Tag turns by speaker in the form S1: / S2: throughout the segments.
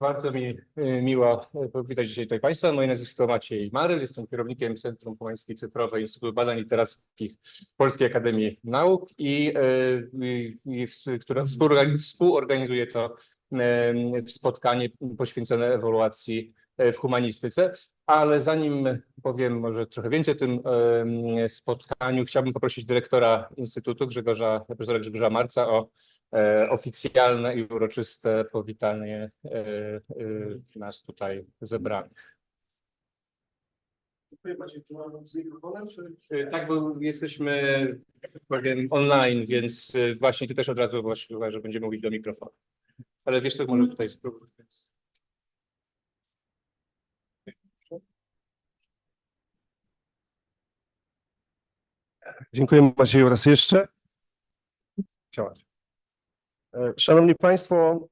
S1: Bardzo mi miło powitać dzisiaj tutaj Państwa. Moje nazwisko Maciej Gdula, jestem kierownikiem Centrum Humanistyki Cyfrowej Instytutu Badań Literackich Polskiej Akademii Nauk która współorganizuje to spotkanie poświęcone ewaluacji w humanistyce. Ale zanim powiem może trochę więcej o tym spotkaniu, chciałbym poprosić dyrektora Instytutu, profesora Grzegorza Marca, o oficjalne i uroczyste powitanie nas tutaj zebranych.
S2: Dziękuję Maciej, czy mam z mikrofonem?
S1: Tak, bo jesteśmy, powiem, online, więc właśnie ty też od razu właśnie, że będziemy mówić do mikrofonu. Ale wiesz co, może tutaj spróbuj.
S2: Dziękuję Macieju raz jeszcze. Szanowni Państwo,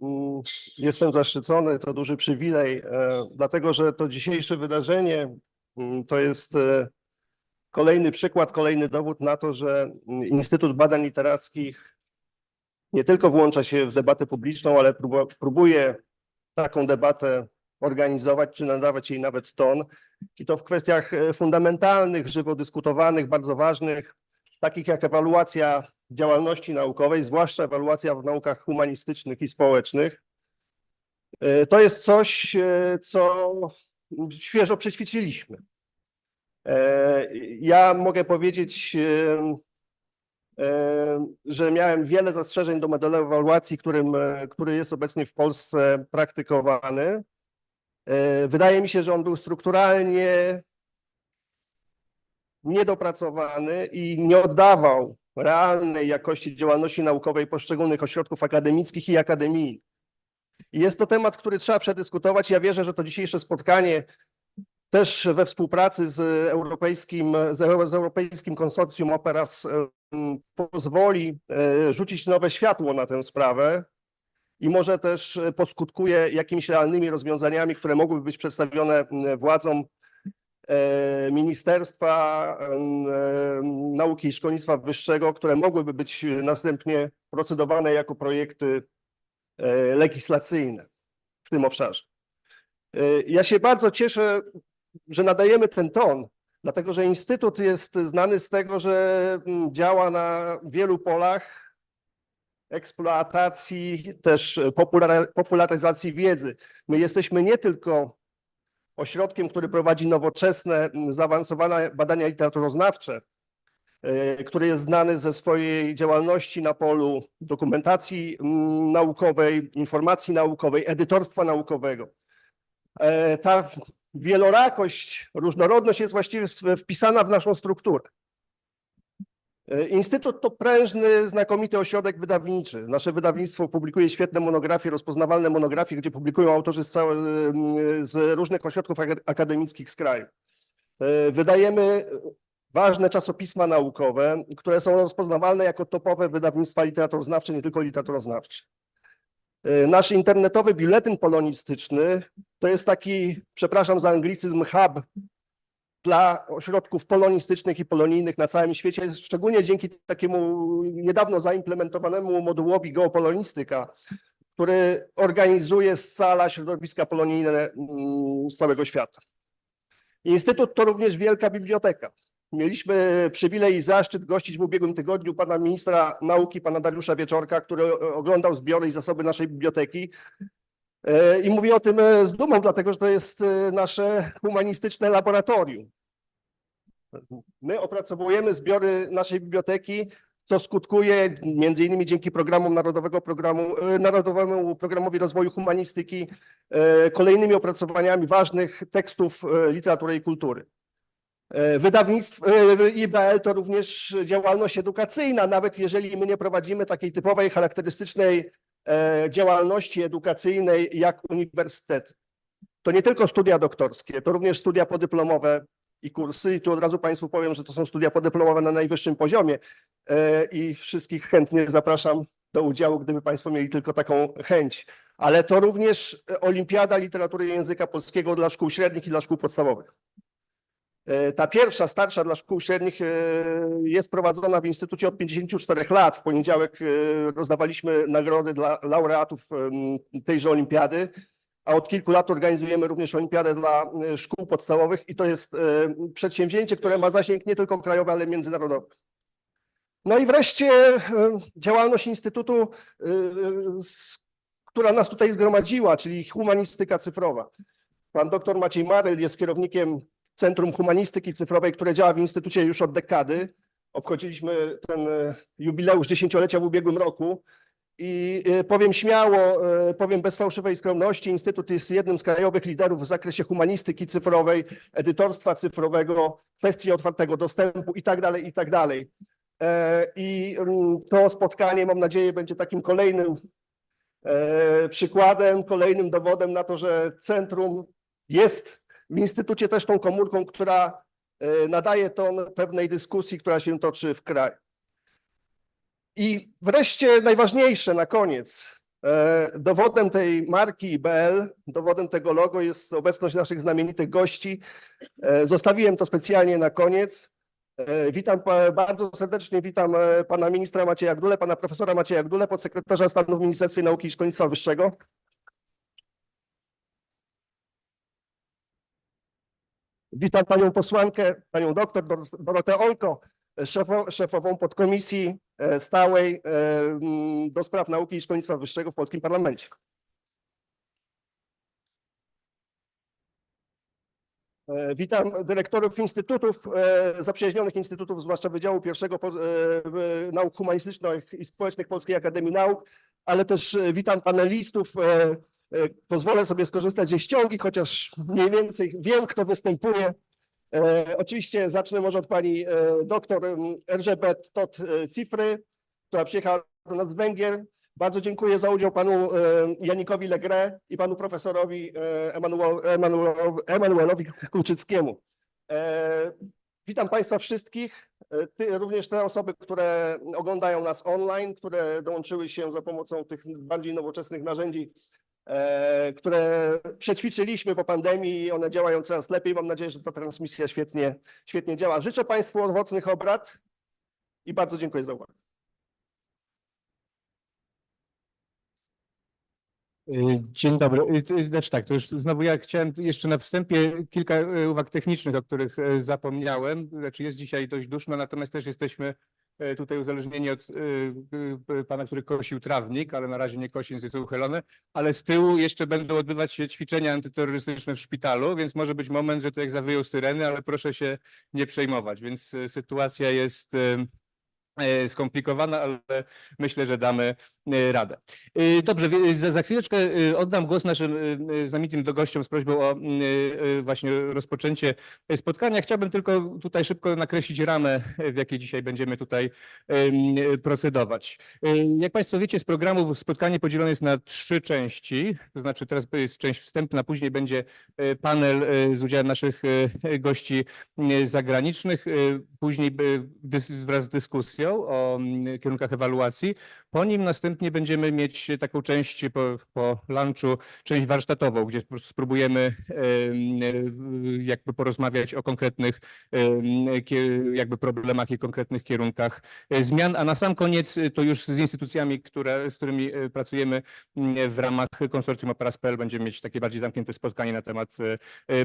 S2: jestem zaszczycony, to duży przywilej, dlatego że to dzisiejsze wydarzenie to jest kolejny przykład, kolejny dowód na to, że Instytut Badań Literackich nie tylko włącza się w debatę publiczną, ale próbuje taką debatę organizować, czy nadawać jej nawet ton. I to w kwestiach fundamentalnych, żywo dyskutowanych, bardzo ważnych, takich jak ewaluacja działalności naukowej, zwłaszcza ewaluacja w naukach humanistycznych i społecznych. To jest coś, co świeżo przećwiczyliśmy. Ja mogę powiedzieć, że miałem wiele zastrzeżeń do modelu ewaluacji, który jest obecnie w Polsce praktykowany. Wydaje mi się, że on był strukturalnie niedopracowany i nie oddawał realnej jakości działalności naukowej poszczególnych ośrodków akademickich i akademii. Jest to temat, który trzeba przedyskutować. Ja wierzę, że to dzisiejsze spotkanie też we współpracy z europejskim konsorcjum oraz pozwoli rzucić nowe światło na tę sprawę i może też poskutkuje jakimiś realnymi rozwiązaniami, które mogłyby być przedstawione władzom Ministerstwa Nauki i Szkolnictwa Wyższego, które mogłyby być następnie procedowane jako projekty legislacyjne w tym obszarze. Ja się bardzo cieszę, że nadajemy ten ton, dlatego że Instytut jest znany z tego, że działa na wielu polach eksploatacji, też popularyzacji wiedzy. My jesteśmy nie tylko ośrodkiem, który prowadzi nowoczesne, zaawansowane badania literaturoznawcze, który jest znany ze swojej działalności na polu dokumentacji naukowej, informacji naukowej, edytorstwa naukowego. Ta wielorakość, różnorodność jest właściwie wpisana w naszą strukturę. Instytut to prężny, znakomity ośrodek wydawniczy. Nasze wydawnictwo publikuje świetne monografie, rozpoznawalne monografie, gdzie publikują autorzy z różnych ośrodków akademickich z kraju. Wydajemy ważne czasopisma naukowe, które są rozpoznawalne jako topowe wydawnictwa literaturoznawcze, nie tylko literaturoznawcze. Nasz internetowy biuletyn polonistyczny to jest taki, przepraszam za anglicyzm, hub dla ośrodków polonistycznych i polonijnych na całym świecie, szczególnie dzięki takiemu niedawno zaimplementowanemu modułowi geopolonistyka, który organizuje, scala środowiska polonijne z całego świata. Instytut to również wielka biblioteka. Mieliśmy przywilej i zaszczyt gościć w ubiegłym tygodniu pana ministra nauki, pana Dariusza Wieczorka, który oglądał zbiory i zasoby naszej biblioteki. I mówię o tym z dumą, dlatego że to jest nasze humanistyczne laboratorium. My opracowujemy zbiory naszej biblioteki, co skutkuje między innymi dzięki Narodowemu Programowi Rozwoju Humanistyki kolejnymi opracowaniami ważnych tekstów literatury i kultury. Wydawnictwo IBL to również działalność edukacyjna, nawet jeżeli my nie prowadzimy takiej typowej, charakterystycznej działalności edukacyjnej jak uniwersytety. To nie tylko studia doktorskie, to również studia podyplomowe i kursy. I tu od razu Państwu powiem, że to są studia podyplomowe na najwyższym poziomie i wszystkich chętnie zapraszam do udziału, gdyby Państwo mieli tylko taką chęć. Ale to również Olimpiada Literatury i Języka Polskiego dla szkół średnich i dla szkół podstawowych. Ta pierwsza, starsza dla szkół średnich jest prowadzona w Instytucie od 54 lat. W poniedziałek rozdawaliśmy nagrody dla laureatów tejże olimpiady, a od kilku lat organizujemy również olimpiadę dla szkół podstawowych i to jest przedsięwzięcie, które ma zasięg nie tylko krajowy, ale międzynarodowy. No i wreszcie działalność Instytutu, która nas tutaj zgromadziła, czyli humanistyka cyfrowa. Pan doktor Maciej jest kierownikiem Centrum Humanistyki Cyfrowej, które działa w Instytucie już od dekady. Obchodziliśmy ten jubileusz 10-lecia w ubiegłym roku i powiem śmiało, powiem bez fałszywej skromności, Instytut jest jednym z krajowych liderów w zakresie humanistyki cyfrowej, edytorstwa cyfrowego, kwestii otwartego dostępu i tak dalej, i tak dalej. I to spotkanie, mam nadzieję, będzie takim kolejnym przykładem, kolejnym dowodem na to, że centrum jest w Instytucie też tą komórką, która nadaje ton pewnej dyskusji, która się toczy w kraju. I wreszcie najważniejsze na koniec, dowodem tej marki BL, dowodem tego logo jest obecność naszych znamienitych gości. Zostawiłem to specjalnie na koniec. Witam bardzo serdecznie, witam pana ministra Macieja Gdulę, pana profesora Macieja Gdulę, podsekretarza stanu w Ministerstwie Nauki i Szkolnictwa Wyższego. Witam panią posłankę, panią doktor Dorotę Olko, szefową podkomisji stałej do spraw nauki i szkolnictwa wyższego w polskim parlamencie. Witam dyrektorów instytutów, zaprzyjaźnionych instytutów, zwłaszcza Wydziału I Nauk Humanistycznych i Społecznych Polskiej Akademii Nauk, ale też witam panelistów. Pozwolę sobie skorzystać ze ściągi, chociaż mniej więcej wiem, kto występuje. Oczywiście zacznę może od pani doktor Elżbiety Tóth-Czifry, która przyjechała do nas z Węgier. Bardzo dziękuję za udział panu Janikowi Legré i panu profesorowi Emanuelowi Kulczyckiemu. Witam państwa wszystkich, również te osoby, które oglądają nas online, które dołączyły się za pomocą tych bardziej nowoczesnych narzędzi, które przećwiczyliśmy po pandemii i one działają coraz lepiej. Mam nadzieję, że ta transmisja świetnie działa. Życzę państwu owocnych obrad i bardzo dziękuję za uwagę.
S1: Dzień dobry. Znaczy tak, to już znowu ja chciałem jeszcze na wstępie kilka uwag technicznych, o których zapomniałem. Znaczy jest dzisiaj dość duszno, natomiast też jesteśmy tutaj uzależnieni od pana, który kosił trawnik, ale na razie nie kosi, więc jest uchylony, ale z tyłu jeszcze będą odbywać się ćwiczenia antyterrorystyczne w szpitalu, więc może być moment, że to jak zawyją syreny, ale proszę się nie przejmować, więc sytuacja jest skomplikowana, ale myślę, że damy radę. Dobrze, za chwileczkę oddam głos naszym znamienitym gościom z prośbą o właśnie rozpoczęcie spotkania. Chciałbym tylko tutaj szybko nakreślić ramę, w jakiej dzisiaj będziemy tutaj procedować. Jak państwo wiecie, z programu spotkanie podzielone jest na 3 części, to znaczy teraz jest część wstępna, później będzie panel z udziałem naszych gości zagranicznych, później wraz z dyskusją o kierunkach ewaluacji. Po nim następnie będziemy mieć taką część po lunchu, część warsztatową, gdzie po prostu spróbujemy jakby porozmawiać o konkretnych jakby problemach i konkretnych kierunkach zmian, a na sam koniec to już z instytucjami, z którymi pracujemy w ramach konsorcjum Oraz.pl będziemy mieć takie bardziej zamknięte spotkanie na temat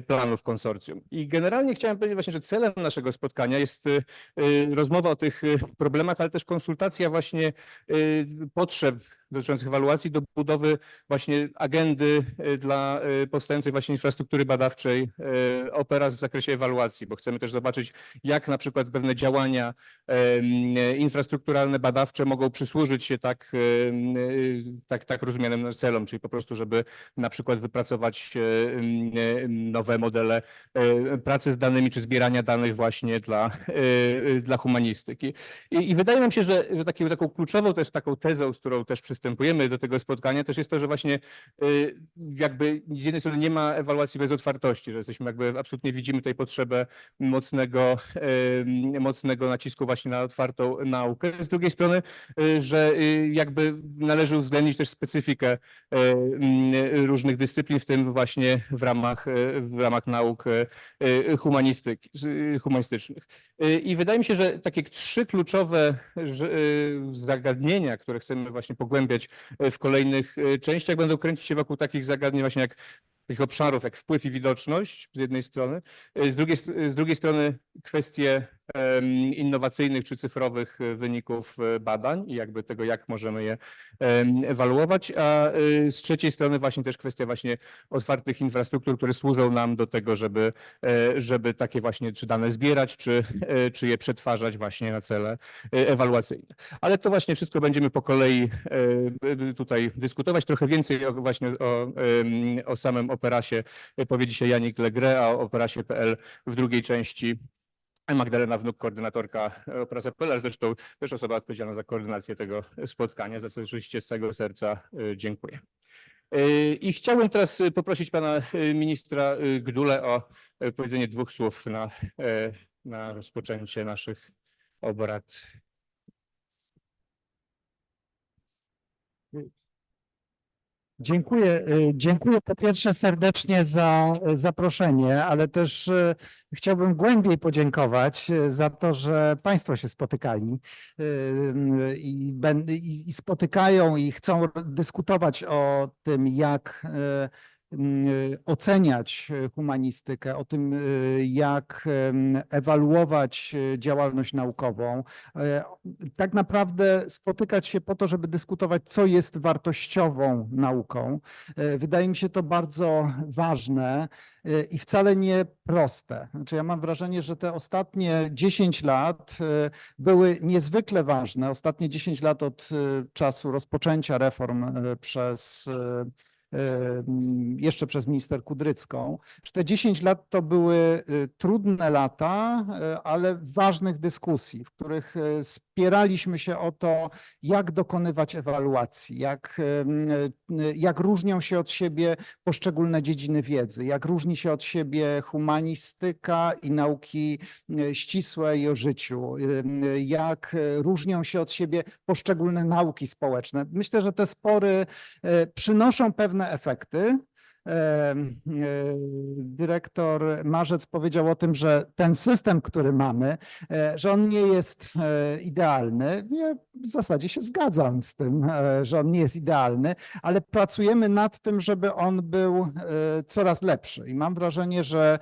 S1: planów konsorcjum. I generalnie chciałem powiedzieć właśnie, że celem naszego spotkania jest rozmowa o tych problemach, ale też konsultacja właśnie potrzeb dotyczących ewaluacji do budowy właśnie agendy dla powstającej właśnie infrastruktury badawczej Oraz w zakresie ewaluacji, bo chcemy też zobaczyć, jak na przykład pewne działania infrastrukturalne, badawcze mogą przysłużyć się tak rozumianym celom, czyli po prostu, żeby na przykład wypracować nowe modele pracy z danymi, czy zbierania danych właśnie dla humanistyki. I wydaje nam się, że taką kluczową też taką tezą, z którą też przystępujemy do tego spotkania, też jest to, że właśnie jakby z jednej strony nie ma ewaluacji bez otwartości, że jesteśmy jakby absolutnie widzimy tutaj potrzebę mocnego nacisku właśnie na otwartą naukę. Z drugiej strony, że jakby należy uwzględnić też specyfikę różnych dyscyplin, w tym właśnie w ramach nauk humanistycznych. I wydaje mi się, że takie 3 kluczowe zagadnienia, które chcemy właśnie pogłębić pogłębiać w kolejnych częściach. Będą kręcić się wokół takich zagadnień właśnie jak tych obszarów, jak wpływ i widoczność z jednej strony, z drugiej strony kwestie innowacyjnych czy cyfrowych wyników badań i jakby tego, jak możemy je ewaluować, a z trzeciej strony właśnie też kwestia właśnie otwartych infrastruktur, które służą nam do tego, żeby takie właśnie czy dane zbierać, czy je przetwarzać właśnie na cele ewaluacyjne. Ale to właśnie wszystko będziemy po kolei tutaj dyskutować. Trochę więcej właśnie o samym operasie powie dzisiaj Janik Legre, a o operasie.pl w drugiej części Magdalena Wnuk, koordynatorka operasa.pl, zresztą też osoba odpowiedzialna za koordynację tego spotkania, za co oczywiście z całego serca dziękuję. I chciałbym teraz poprosić pana ministra Gdulę o powiedzenie 2 słów na rozpoczęcie naszych obrad.
S3: Dziękuję po pierwsze serdecznie za zaproszenie, ale też chciałbym głębiej podziękować za to, że Państwo się spotykali i spotykają i chcą dyskutować o tym, jak oceniać humanistykę, o tym, jak ewaluować działalność naukową. Tak naprawdę spotykać się po to, żeby dyskutować, co jest wartościową nauką. Wydaje mi się to bardzo ważne i wcale nie proste. Znaczy, ja mam wrażenie, że te ostatnie 10 lat były niezwykle ważne. Ostatnie 10 lat od czasu rozpoczęcia reform jeszcze przez minister Kudrycką. Te 10 lat to były trudne lata, ale ważnych dyskusji, w których spieraliśmy się o to, jak dokonywać ewaluacji, jak różnią się od siebie poszczególne dziedziny wiedzy, jak różni się od siebie humanistyka i nauki ścisłe i o życiu, jak różnią się od siebie poszczególne nauki społeczne. Myślę, że te spory przynoszą pewne efekty. Dyrektor Marzec powiedział o tym, że ten system, który mamy, że on nie jest idealny. Ja w zasadzie się zgadzam z tym, że on nie jest idealny, ale pracujemy nad tym, żeby on był coraz lepszy. I mam wrażenie, że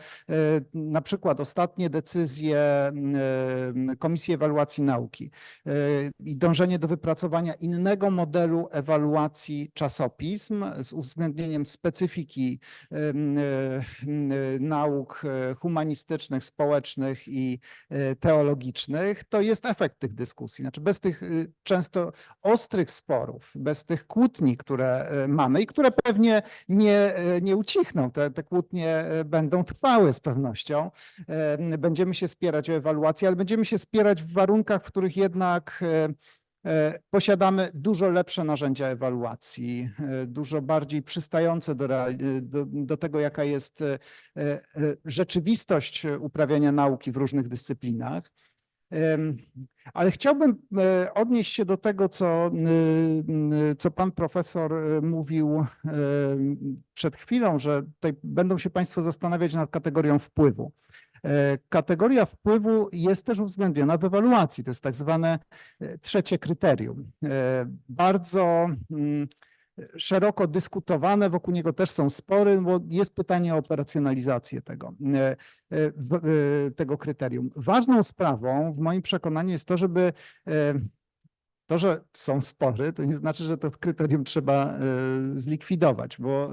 S3: na przykład ostatnie decyzje Komisji Ewaluacji Nauki i dążenie do wypracowania innego modelu ewaluacji czasopism z uwzględnieniem specyfiki nauk humanistycznych, społecznych i teologicznych, to jest efekt tych dyskusji. Znaczy bez tych często ostrych sporów, bez tych kłótni, które mamy i które pewnie nie ucichną, te kłótnie będą trwały z pewnością. Będziemy się spierać o ewaluację, ale będziemy się spierać w warunkach, w których jednak posiadamy dużo lepsze narzędzia ewaluacji, dużo bardziej przystające do tego, jaka jest rzeczywistość uprawiania nauki w różnych dyscyplinach. Ale chciałbym odnieść się do tego, co pan profesor mówił przed chwilą, że tutaj będą się Państwo zastanawiać nad kategorią wpływu. Kategoria wpływu jest też uwzględniona w ewaluacji. To jest tak zwane trzecie kryterium. Bardzo szeroko dyskutowane, wokół niego też są spory, bo jest pytanie o operacjonalizację tego kryterium. Ważną sprawą w moim przekonaniu jest to, żeby to, że są spory, to nie znaczy, że to kryterium trzeba zlikwidować, bo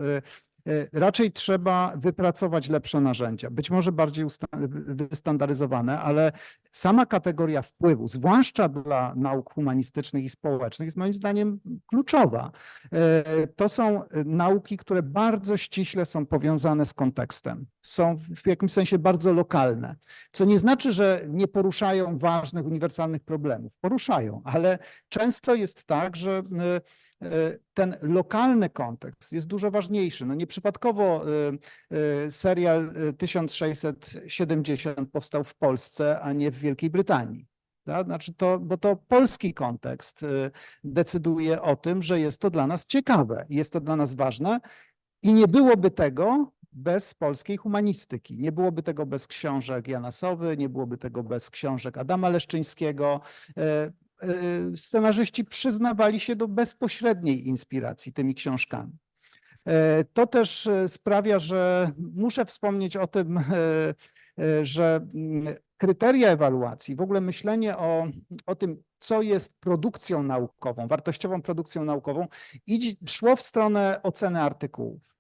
S3: raczej trzeba wypracować lepsze narzędzia, być może bardziej wystandaryzowane, ale sama kategoria wpływu, zwłaszcza dla nauk humanistycznych i społecznych, jest moim zdaniem kluczowa. To są nauki, które bardzo ściśle są powiązane z kontekstem, są w jakimś sensie bardzo lokalne, co nie znaczy, że nie poruszają ważnych, uniwersalnych problemów. Poruszają, ale często jest tak, że ten lokalny kontekst jest dużo ważniejszy. No nieprzypadkowo serial 1670 powstał w Polsce, a nie w Wielkiej Brytanii. Tak? Znaczy bo to polski kontekst decyduje o tym, że jest to dla nas ciekawe, jest to dla nas ważne i nie byłoby tego bez polskiej humanistyki. Nie byłoby tego bez książek Jana Sowy, nie byłoby tego bez książek Adama Leszczyńskiego. scenarzyści przyznawali się do bezpośredniej inspiracji tymi książkami. To też sprawia, że muszę wspomnieć o tym, że kryteria ewaluacji, w ogóle myślenie o tym, co jest produkcją naukową, wartościową produkcją naukową, szło w stronę oceny artykułów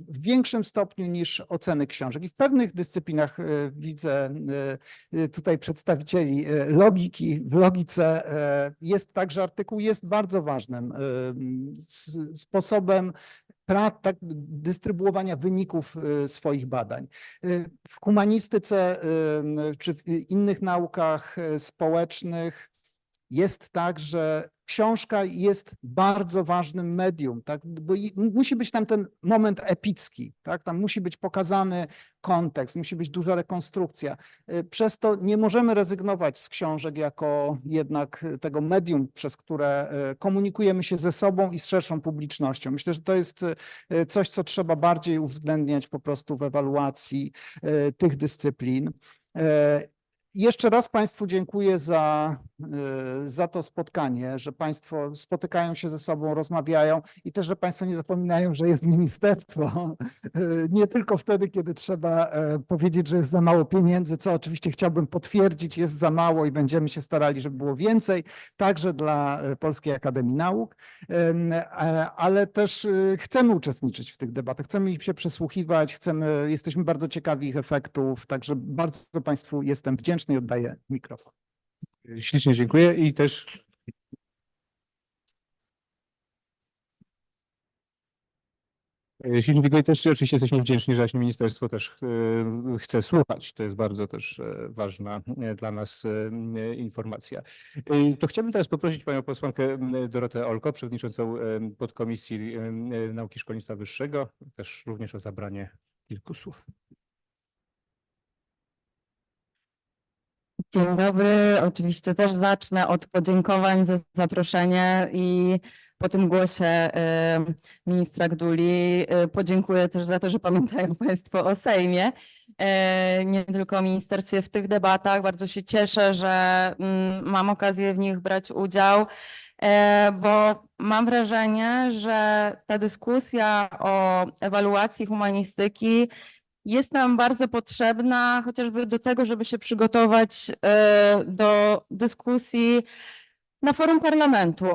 S3: w większym stopniu niż oceny książek. I w pewnych dyscyplinach widzę tutaj przedstawicieli logiki. W logice jest tak, że artykuł jest bardzo ważnym sposobem tak, dystrybuowania wyników swoich badań. W humanistyce czy w innych naukach społecznych jest tak, że książka jest bardzo ważnym medium, tak? Bo musi być tam ten moment epicki, tak? Tam musi być pokazany kontekst, musi być duża rekonstrukcja. Przez to nie możemy rezygnować z książek jako jednak tego medium, przez które komunikujemy się ze sobą i z szerszą publicznością. Myślę, że to jest coś, co trzeba bardziej uwzględniać po prostu w ewaluacji tych dyscyplin. Jeszcze raz Państwu dziękuję za to spotkanie, że Państwo spotykają się ze sobą, rozmawiają i też, że Państwo nie zapominają, że jest ministerstwo. Nie tylko wtedy, kiedy trzeba powiedzieć, że jest za mało pieniędzy, co oczywiście chciałbym potwierdzić, jest za mało i będziemy się starali, żeby było więcej, także dla Polskiej Akademii Nauk, ale też chcemy uczestniczyć w tych debatach, chcemy ich się przysłuchiwać, jesteśmy bardzo ciekawi ich efektów, także bardzo Państwu jestem wdzięczny i oddaję mikrofon.
S1: Ślicznie dziękuję i też ślicznie dziękuję. Też oczywiście jesteśmy wdzięczni, że właśnie ministerstwo też chce słuchać. To jest bardzo też ważna dla nas informacja. To chciałbym teraz poprosić panią posłankę Dorotę Olko, przewodniczącą podkomisji nauki i szkolnictwa wyższego, też również o zabranie kilku słów.
S4: Dzień dobry. Oczywiście też zacznę od podziękowań za zaproszenie i po tym głosie ministra Gduli podziękuję też za to, że pamiętają Państwo o Sejmie, nie tylko o ministerstwie w tych debatach. Bardzo się cieszę, że mam okazję w nich brać udział, bo mam wrażenie, że ta dyskusja o ewaluacji humanistyki jest nam bardzo potrzebna chociażby do tego, żeby się przygotować do dyskusji na forum parlamentu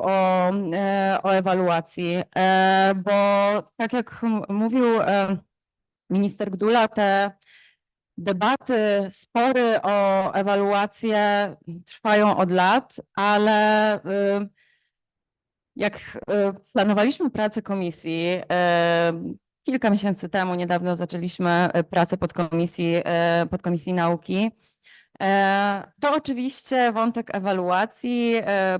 S4: o ewaluacji, bo tak jak mówił minister Gdula, te debaty, spory o ewaluację trwają od lat, ale jak planowaliśmy pracę komisji, kilka miesięcy temu, niedawno zaczęliśmy pracę podkomisji nauki. To oczywiście wątek ewaluacji,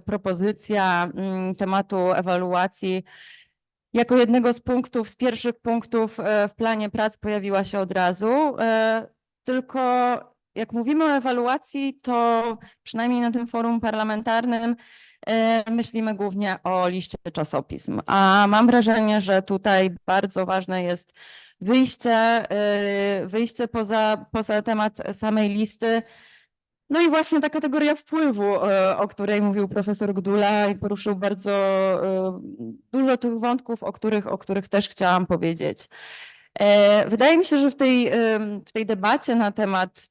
S4: propozycja tematu ewaluacji jako jednego z pierwszych punktów w planie prac pojawiła się od razu. Tylko jak mówimy o ewaluacji, to przynajmniej na tym forum parlamentarnym myślimy głównie o liście czasopism, a mam wrażenie, że tutaj bardzo ważne jest wyjście poza temat samej listy. No i właśnie ta kategoria wpływu, o której mówił profesor Gdula i poruszył bardzo dużo tych wątków, o których też chciałam powiedzieć. Wydaje mi się, że w tej debacie na temat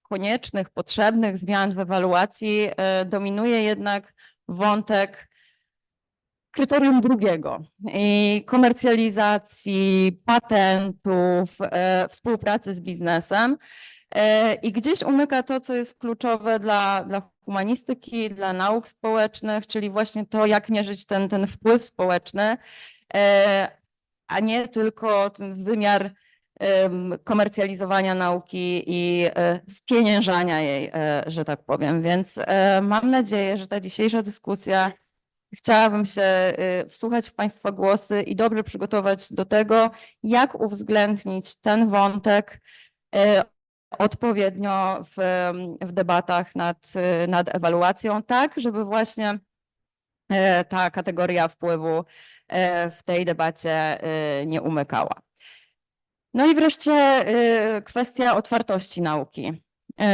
S4: koniecznych, potrzebnych zmian w ewaluacji dominuje jednak wątek kryterium drugiego i komercjalizacji, patentów, współpracy z biznesem. I gdzieś umyka to, co jest kluczowe dla humanistyki, dla nauk społecznych, czyli właśnie to, jak mierzyć ten wpływ społeczny, a nie tylko ten wymiar komercjalizowania nauki i spieniężania jej, że tak powiem. Więc mam nadzieję, że ta dzisiejsza dyskusja, chciałabym się wsłuchać w Państwa głosy i dobrze przygotować do tego, jak uwzględnić ten wątek odpowiednio w debatach nad ewaluacją, tak żeby właśnie ta kategoria wpływu w tej debacie nie umykała. No i wreszcie kwestia otwartości nauki.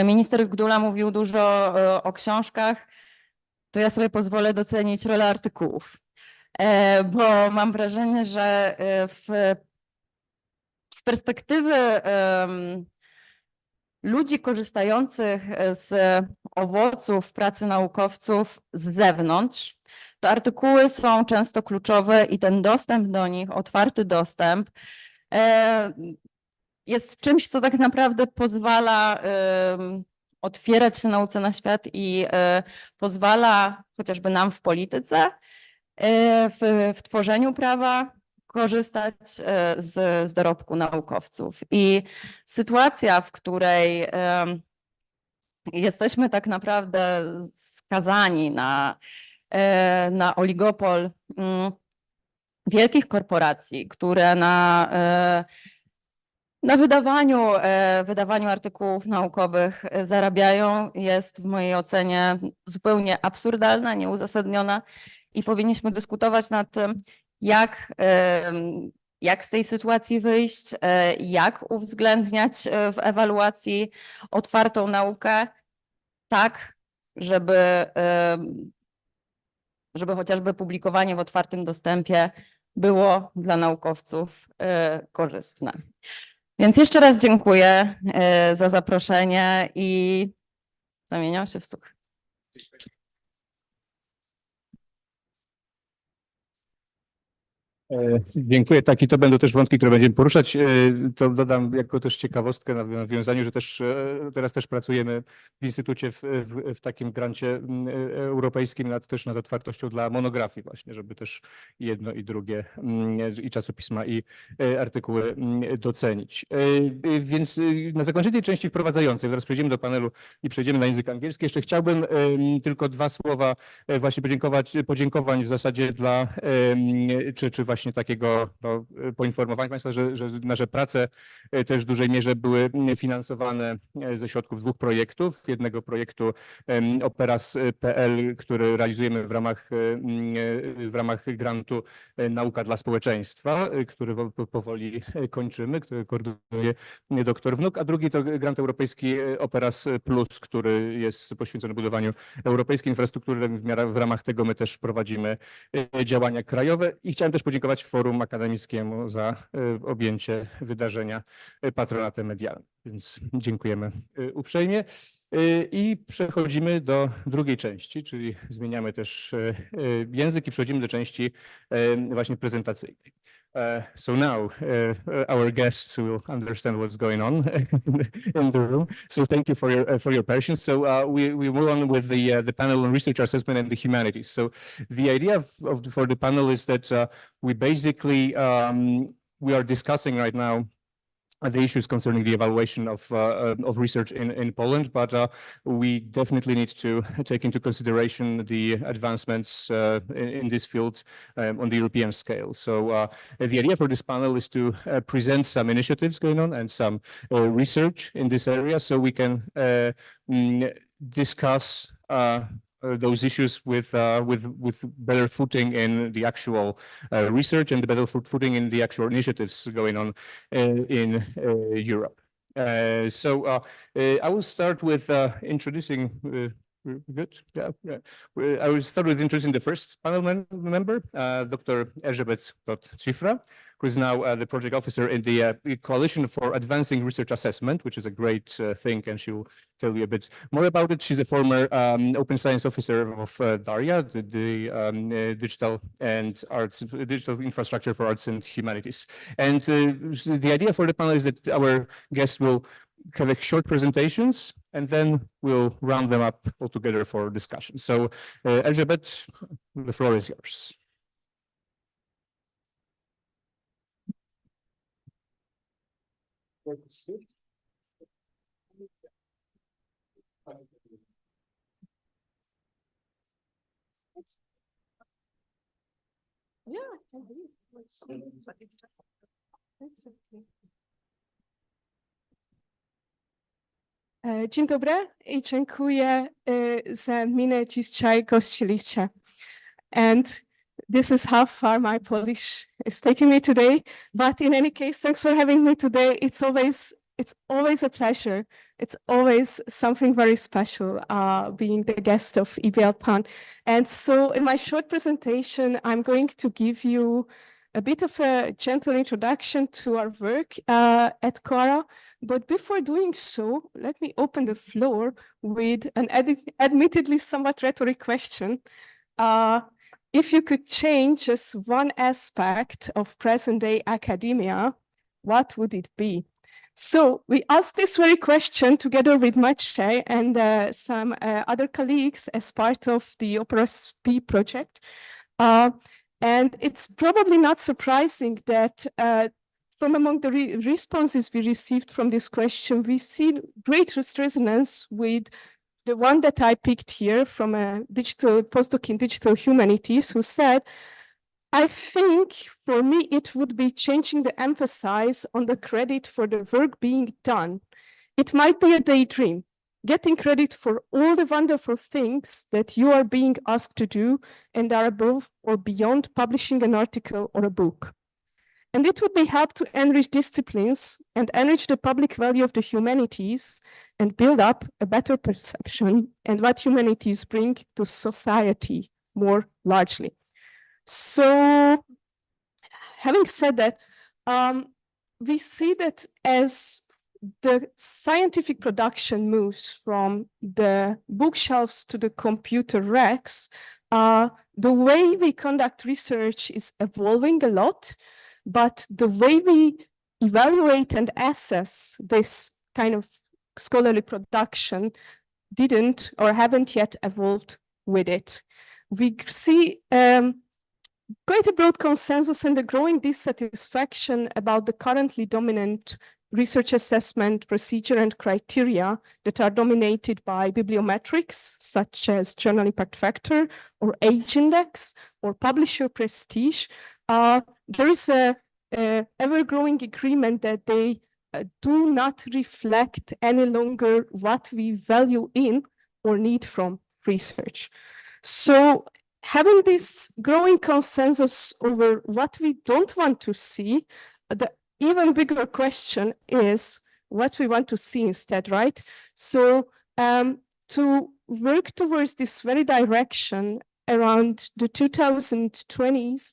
S4: Minister Gdula mówił dużo o książkach, to ja sobie pozwolę docenić rolę artykułów, bo mam wrażenie, że z perspektywy ludzi korzystających z owoców pracy naukowców z zewnątrz, to artykuły są często kluczowe i ten dostęp do nich, otwarty dostęp, jest czymś, co tak naprawdę pozwala otwierać się nauce na świat i pozwala chociażby nam w polityce, w tworzeniu prawa korzystać z dorobku naukowców. I sytuacja, w której jesteśmy tak naprawdę skazani na oligopol wielkich korporacji, które na wydawaniu artykułów naukowych zarabiają, jest w mojej ocenie zupełnie absurdalna, nieuzasadniona i powinniśmy dyskutować nad tym, jak z tej sytuacji wyjść, jak uwzględniać w ewaluacji otwartą naukę, tak, żeby chociażby publikowanie w otwartym dostępie było dla naukowców korzystne. Więc jeszcze raz dziękuję za zaproszenie i zamieniam się w słuch.
S1: Dziękuję. Tak, i to będą też wątki, które będziemy poruszać. To dodam jako też ciekawostkę na nawiązaniu, że też teraz też pracujemy w Instytucie w takim grancie europejskim też nad otwartością dla monografii właśnie, żeby też jedno i drugie, i czasopisma, i artykuły docenić. Więc na zakończenie tej części wprowadzającej, zaraz przejdziemy do panelu i przejdziemy na język angielski. Jeszcze chciałbym tylko dwa słowa właśnie podziękowań w zasadzie dla, czy właśnie takiego poinformowania Państwa, że nasze prace też w dużej mierze były finansowane ze środków dwóch projektów. Jednego projektu Operas.pl, który realizujemy w ramach grantu Nauka dla społeczeństwa, który powoli kończymy, który koordynuje doktor Wnuk, a drugi to grant europejski Operas Plus, który jest poświęcony budowaniu europejskiej infrastruktury. W ramach tego my też prowadzimy działania krajowe i chciałem też podziękować Forum Akademickiemu za objęcie wydarzenia patronatem medialnym. Więc dziękujemy uprzejmie. I przechodzimy do drugiej części, czyli zmieniamy też język i przechodzimy do części właśnie prezentacyjnej. So now our guests will understand what's going on in the room. So thank you for your patience. So we move on with the panel on research assessment and the humanities. So the idea for the panel is that we basically we are discussing right now the issues concerning the evaluation of research in Poland, but we definitely need to take into consideration the advancements in this field on the European scale. So the idea for this panel is to present some initiatives going on and some research in this area, so we can discuss those issues with better footing in the actual research and the better footing in the actual initiatives going on in Europe. So I will start with introducing. Good. Yeah. I will start with introducing the first panel member, Dr. Tóth-Czifra, who is now the project officer in the Coalition for Advancing Research Assessment, which is a great thing, and she will tell you a bit more about it. She's a former open science officer of DARIA, the digital infrastructure for arts and humanities. And the idea for the panel is that our guests will have short presentations, and then we'll round them up all together for discussion. So, Elizabeth, the floor is yours.
S5: Yeah, I can read. It's okay. Dzień dobry i dziękuję za mnie dzisiaj gościliście. And this is how far my Polish is taking me today. But in any case, thanks for having me today. It's always it's always a pleasure. It's always something very special being the guest of ewaluacji. And so in my short presentation, I'm going to give you a bit of a gentle introduction to our work at Quora. But before doing so, let me open the floor with an admittedly somewhat rhetoric question. If you could change just one aspect of present-day academia, what would it be? So we asked this very question together with Maciej and some other colleagues as part of the Opera's P project. And it's probably not surprising that from among the responses we received from this question, we've seen great resonance with the one that I picked here from a digital postdoc in digital humanities, who said, I think for me, it would be changing the emphasis on the credit for the work being done. It might be a daydream, getting credit for all the wonderful things that you are being asked to do and are above or beyond publishing an article or a book. And it would be help to enrich disciplines and enrich the public value of the humanities and build up a better perception and what humanities bring to society more largely. So, having said that, we see that as the scientific production moves from the bookshelves to the computer racks, the way we conduct research is evolving a lot, but the way we evaluate and assess this kind of scholarly production didn't or haven't yet evolved with it. We see quite a broad consensus and a growing dissatisfaction about the currently dominant research assessment procedure and criteria that are dominated by bibliometrics, such as journal impact factor or age index or publisher prestige. There is a ever-growing agreement that they do not reflect any longer what we value in or need from research. So having this growing consensus over what we don't want to see, the even bigger question is what we want to see instead, right? So to work towards this very direction around the 2020s,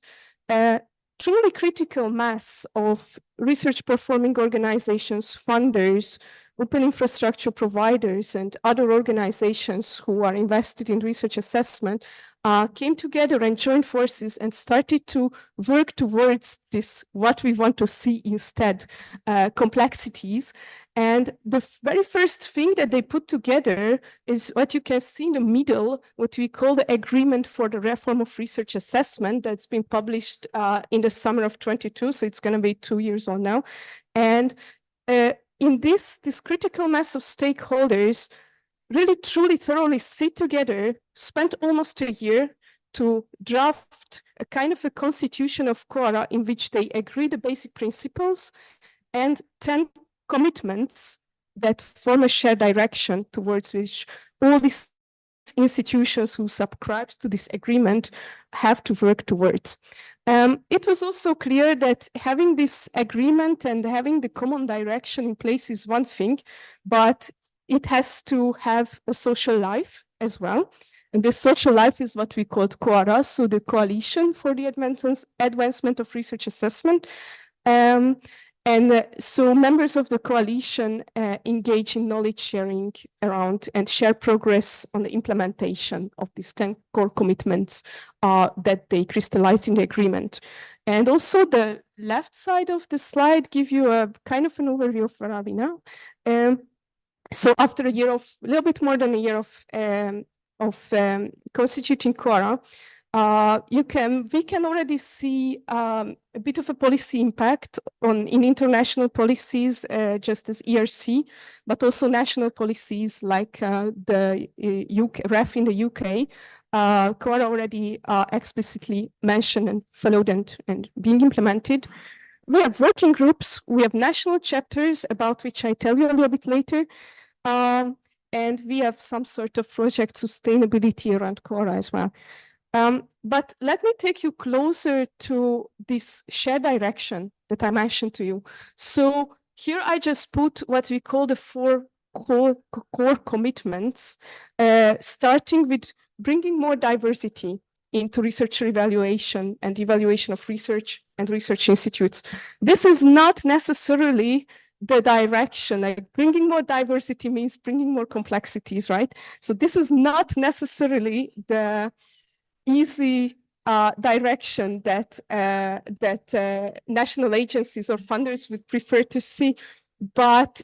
S5: truly critical mass of research performing organizations, funders, open infrastructure providers, and other organizations who are invested in research assessment came together and joined forces and started to work towards this, what we want to see instead, complexities. And the very first thing that they put together is what you can see in the middle, what we call the Agreement for the Reform of Research Assessment that's been published in the summer of 22, so it's going to be 2 years old now. And in this critical mass of stakeholders really truly thoroughly sit together, spent almost a year to draft a kind of a constitution of Quora in which they agree the basic principles and 10 commitments that form a shared direction towards which all these institutions who subscribe to this agreement have to work towards. It was also clear that having this agreement and having the common direction in place is one thing, but it has to have a social life as well. And this social life is what we called Quora, so the Coalition for the Advancement of Research Assessment. So members of the coalition engage in knowledge sharing around and share progress on the implementation of these 10 core commitments that they crystallized in the agreement. And also the left side of the slide give you a kind of an overview of where are we now. So after a little bit more than a year of constituting Quora, we can already see a bit of a policy impact in international policies, just as ERC, but also national policies like the REF in the UK. Quora already explicitly mentioned and followed and being implemented. We have working groups, we have national chapters about which I tell you a little bit later. And we have some sort of project sustainability around Quora as well. But let me take you closer to this shared direction that I mentioned to you. So here I just put what we call the four core commitments, starting with bringing more diversity into researcher evaluation and evaluation of research and research institutes. This is not necessarily the direction. Like bringing more diversity means bringing more complexities, right? So this is not necessarily the easy direction that national agencies or funders would prefer to see, but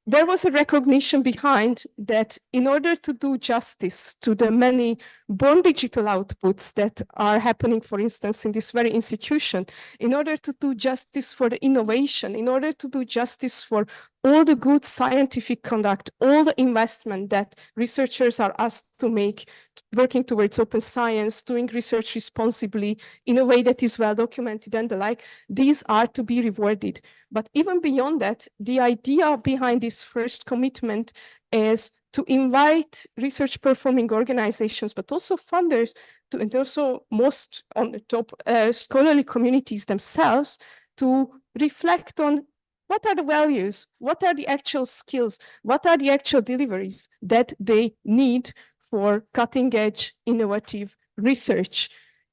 S5: there was a recognition behind that in order to do justice to the many born digital outputs that are happening, for instance, in this very institution, in order to do justice for the innovation, in order to do justice for all the good scientific conduct, all the investment that researchers are asked to make, working towards open science, doing research responsibly in a way that is well documented and the like, these are to be rewarded. But even beyond that, the idea behind this first commitment is to invite research performing organizations, but also funders, and also most on the top scholarly communities themselves, to reflect on what are the values, what are the actual skills, what are the actual deliveries that they need for cutting edge innovative research.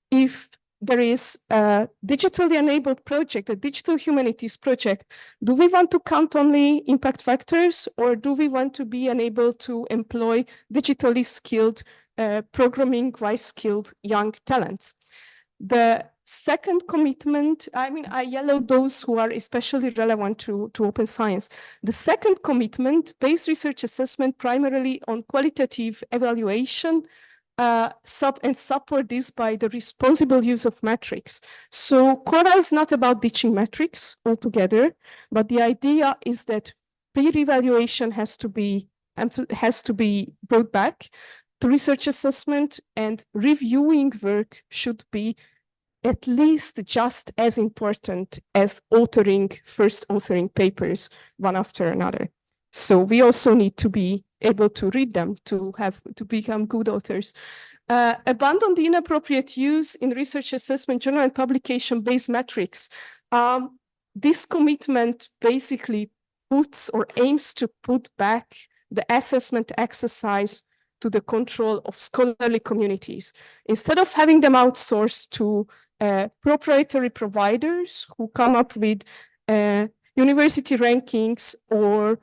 S5: If there is a digitally enabled project, a digital humanities project, do we want to count only impact factors, or do we want to be enabled to employ digitally skilled, programming-wise skilled young talents? The second commitment, I mean, I yellowed those who are especially relevant to open science. The second commitment, based research assessment primarily on qualitative evaluation, support this by the responsible use of metrics. So Quora is not about ditching metrics altogether, but the idea is that peer evaluation has to be brought back to research assessment, and reviewing work should be at least just as important as first authoring papers one after another. So we also need to be able to read them to become good authors. Abandon the inappropriate use in research assessment, journal and publication-based metrics. This commitment basically puts or aims to put back the assessment exercise to the control of scholarly communities. Instead of having them outsourced to proprietary providers who come up with university rankings or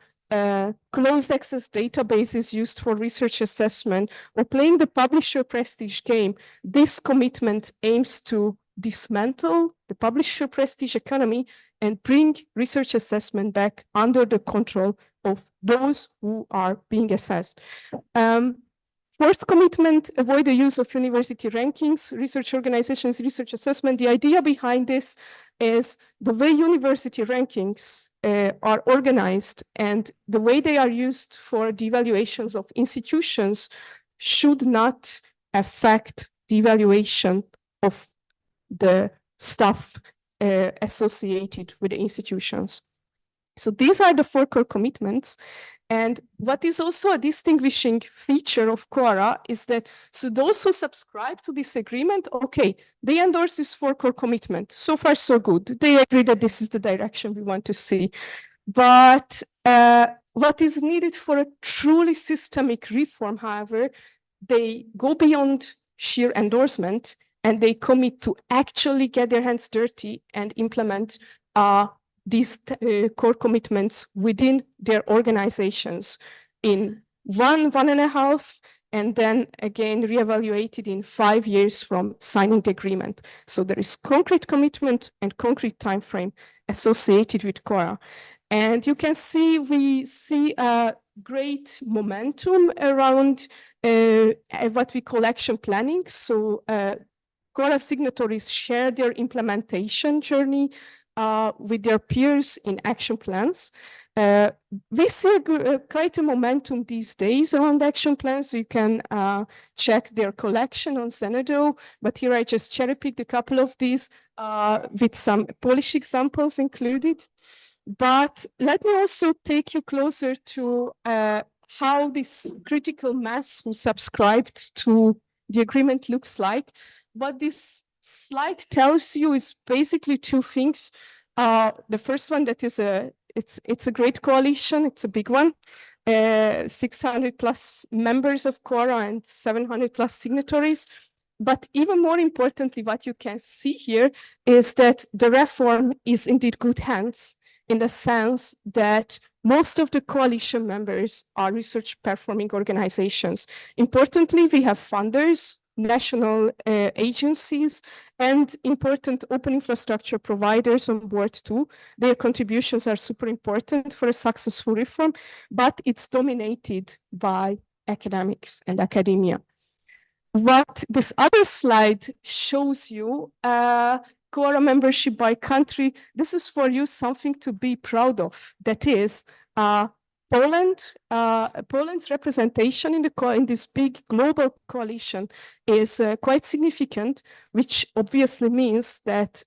S5: closed access databases used for research assessment, or playing the publisher prestige game, this commitment aims to dismantle the publisher prestige economy and bring research assessment back under the control of those who are being assessed. Fourth commitment, avoid the use of university rankings, research organizations, research assessment. The idea behind this is the way university rankings are organized and the way they are used for the evaluations of institutions should not affect the evaluation of the staff associated with the institutions. So these are the four core commitments. And what is also a distinguishing feature of Quora is that, so those who subscribe to this agreement, okay, they endorse this four core commitment. So far, so good. They agree that this is the direction we want to see. But what is needed for a truly systemic reform, however, they go beyond sheer endorsement and they commit to actually get their hands dirty and implement these core commitments within their organizations in 1.5, and then again reevaluated in 5 years from signing the agreement. So there is concrete commitment and concrete time frame associated with Quora. And you can see, we see a great momentum around what we call action planning. So Quora signatories share their implementation journey with their peers in action plans. We see quite a momentum these days around action plans. You can check their collection on Zenodo, but here I just cherry-picked a couple of these with some Polish examples included. But let me also take you closer to how this critical mass who subscribed to the agreement looks like. What this slide tells you is basically two things. The first one, that is a it's a great coalition. It's a big one. 600 plus members of Quora and 700 plus signatories. But even more importantly, what you can see here is that the reform is indeed good hands, in the sense that most of the coalition members are research performing organizations. Importantly, we have funders, national agencies, and important open infrastructure providers on board too. Their contributions are super important for a successful reform, but it's dominated by academics and academia. What this other slide shows you, Quora membership by country, this is for you something to be proud of. That is, Poland's representation in this big global coalition is quite significant, which obviously means that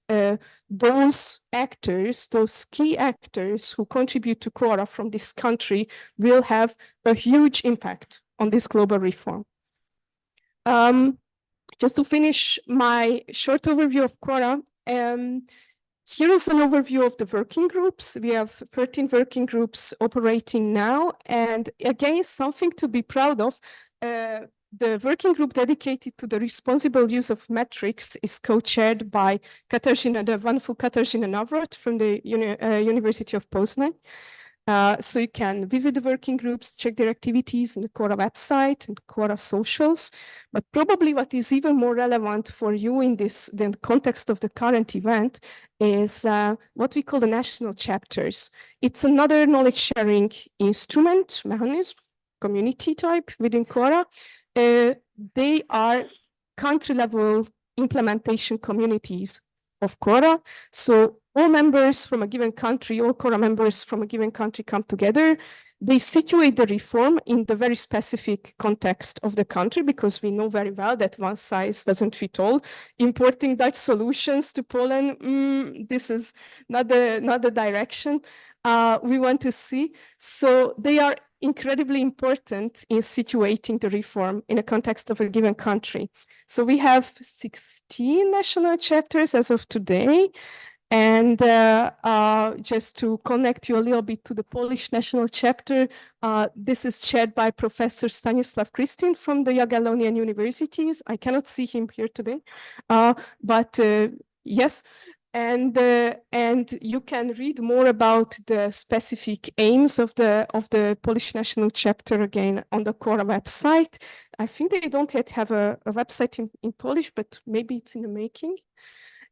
S5: those actors, those key actors who contribute to Quora from this country will have a huge impact on this global reform. Just to finish my short overview of Quora, here is an overview of the working groups. We have 13 working groups operating now, and again, something to be proud of. The working group dedicated to the responsible use of metrics is co-chaired by the wonderful Katarzyna Nawrot from the University of Poznań. So you can visit the working groups, check their activities on the Quora website and Quora socials. But probably what is even more relevant for you in the context of the current event is what we call the national chapters. It's another knowledge sharing instrument, mechanism, community type within Quora. They are country level implementation communities of Quora. So all members from a given country, all Quora members from a given country come together. They situate the reform in the very specific context of the country, because we know very well that one size doesn't fit all. Importing Dutch solutions to Poland, this is not the direction we want to see. So they are incredibly important in situating the reform in a context of a given country. So we have 16 national chapters as of today. And just to connect you a little bit to the Polish national chapter, this is chaired by Professor Stanisław Krystyn from the Jagiellonian Universities. I cannot see him here today, but yes. And you can read more about the specific aims of the Polish national chapter again on the Quora website. I think they don't yet have a website in Polish, but maybe it's in the making.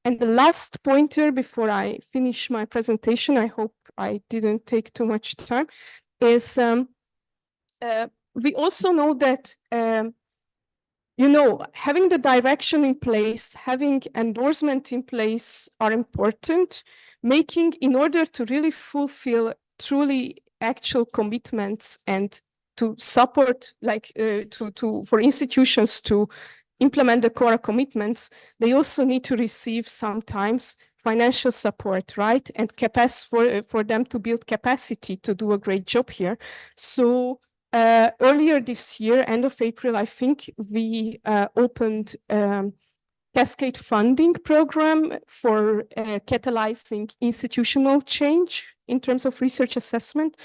S5: And the last pointer before I finish my presentation, I hope I didn't take too much time, is we also know that having the direction in place, having endorsement in place are important. In order to really fulfill truly actual commitments and to support, for institutions to implement the Quora commitments, they also need to receive sometimes financial support, right? And for them to build capacity to do a great job here. So earlier this year, end of April, I think, we opened Cascade funding program for catalyzing institutional change in terms of research assessment.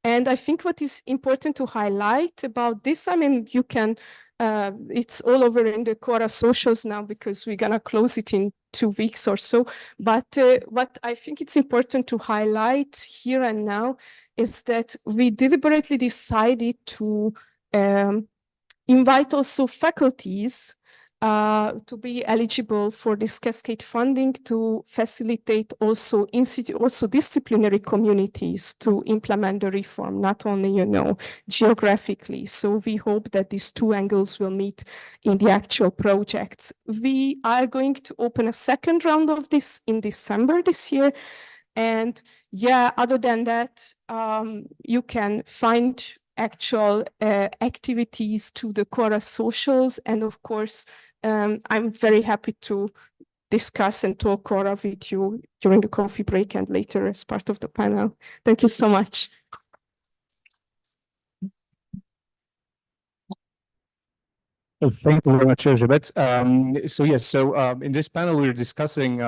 S5: And I think what is important to highlight about this, I mean, you can, it's all over in the Quora socials now because we're gonna close it in 2 weeks or so. But what I think it's important to highlight here and now is that we deliberately decided to invite also faculties to be eligible for this Cascade funding to facilitate also disciplinary communities to implement the reform, not only, geographically. So we hope that these two angles will meet in the actual projects. We are going to open a second round of this in December this year. And yeah, other than that, you can find actual activities to the Quora socials. And of course, I'm very happy to discuss and talk Quora with you during the coffee break and later as part of the panel. Thank you so much.
S1: Thank you very much, Elizabeth. So in this panel, we're discussing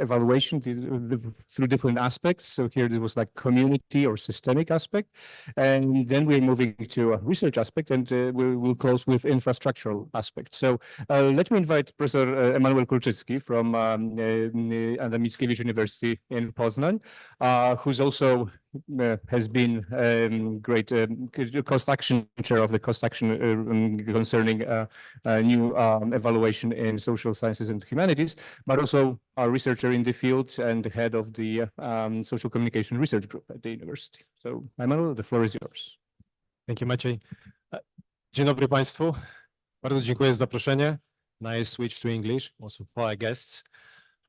S1: evaluation through different aspects. So here it was like community or systemic aspect, and then we're moving to a research aspect, and we will close with infrastructural aspect. So let me invite Professor Emanuel Kulczycki from Adam Mickiewicz University in Poznań, who's also has been great cost action chair of the cost action concerning new evaluation in social sciences and humanities, but also a researcher in the field and head of the social communication research group at the university. So, Emanuel, the floor is yours.
S6: Thank you, Maciej. Dzień dobry Państwu. Bardzo dziękuję za zaproszenie. Now I switch to English, also for our guests.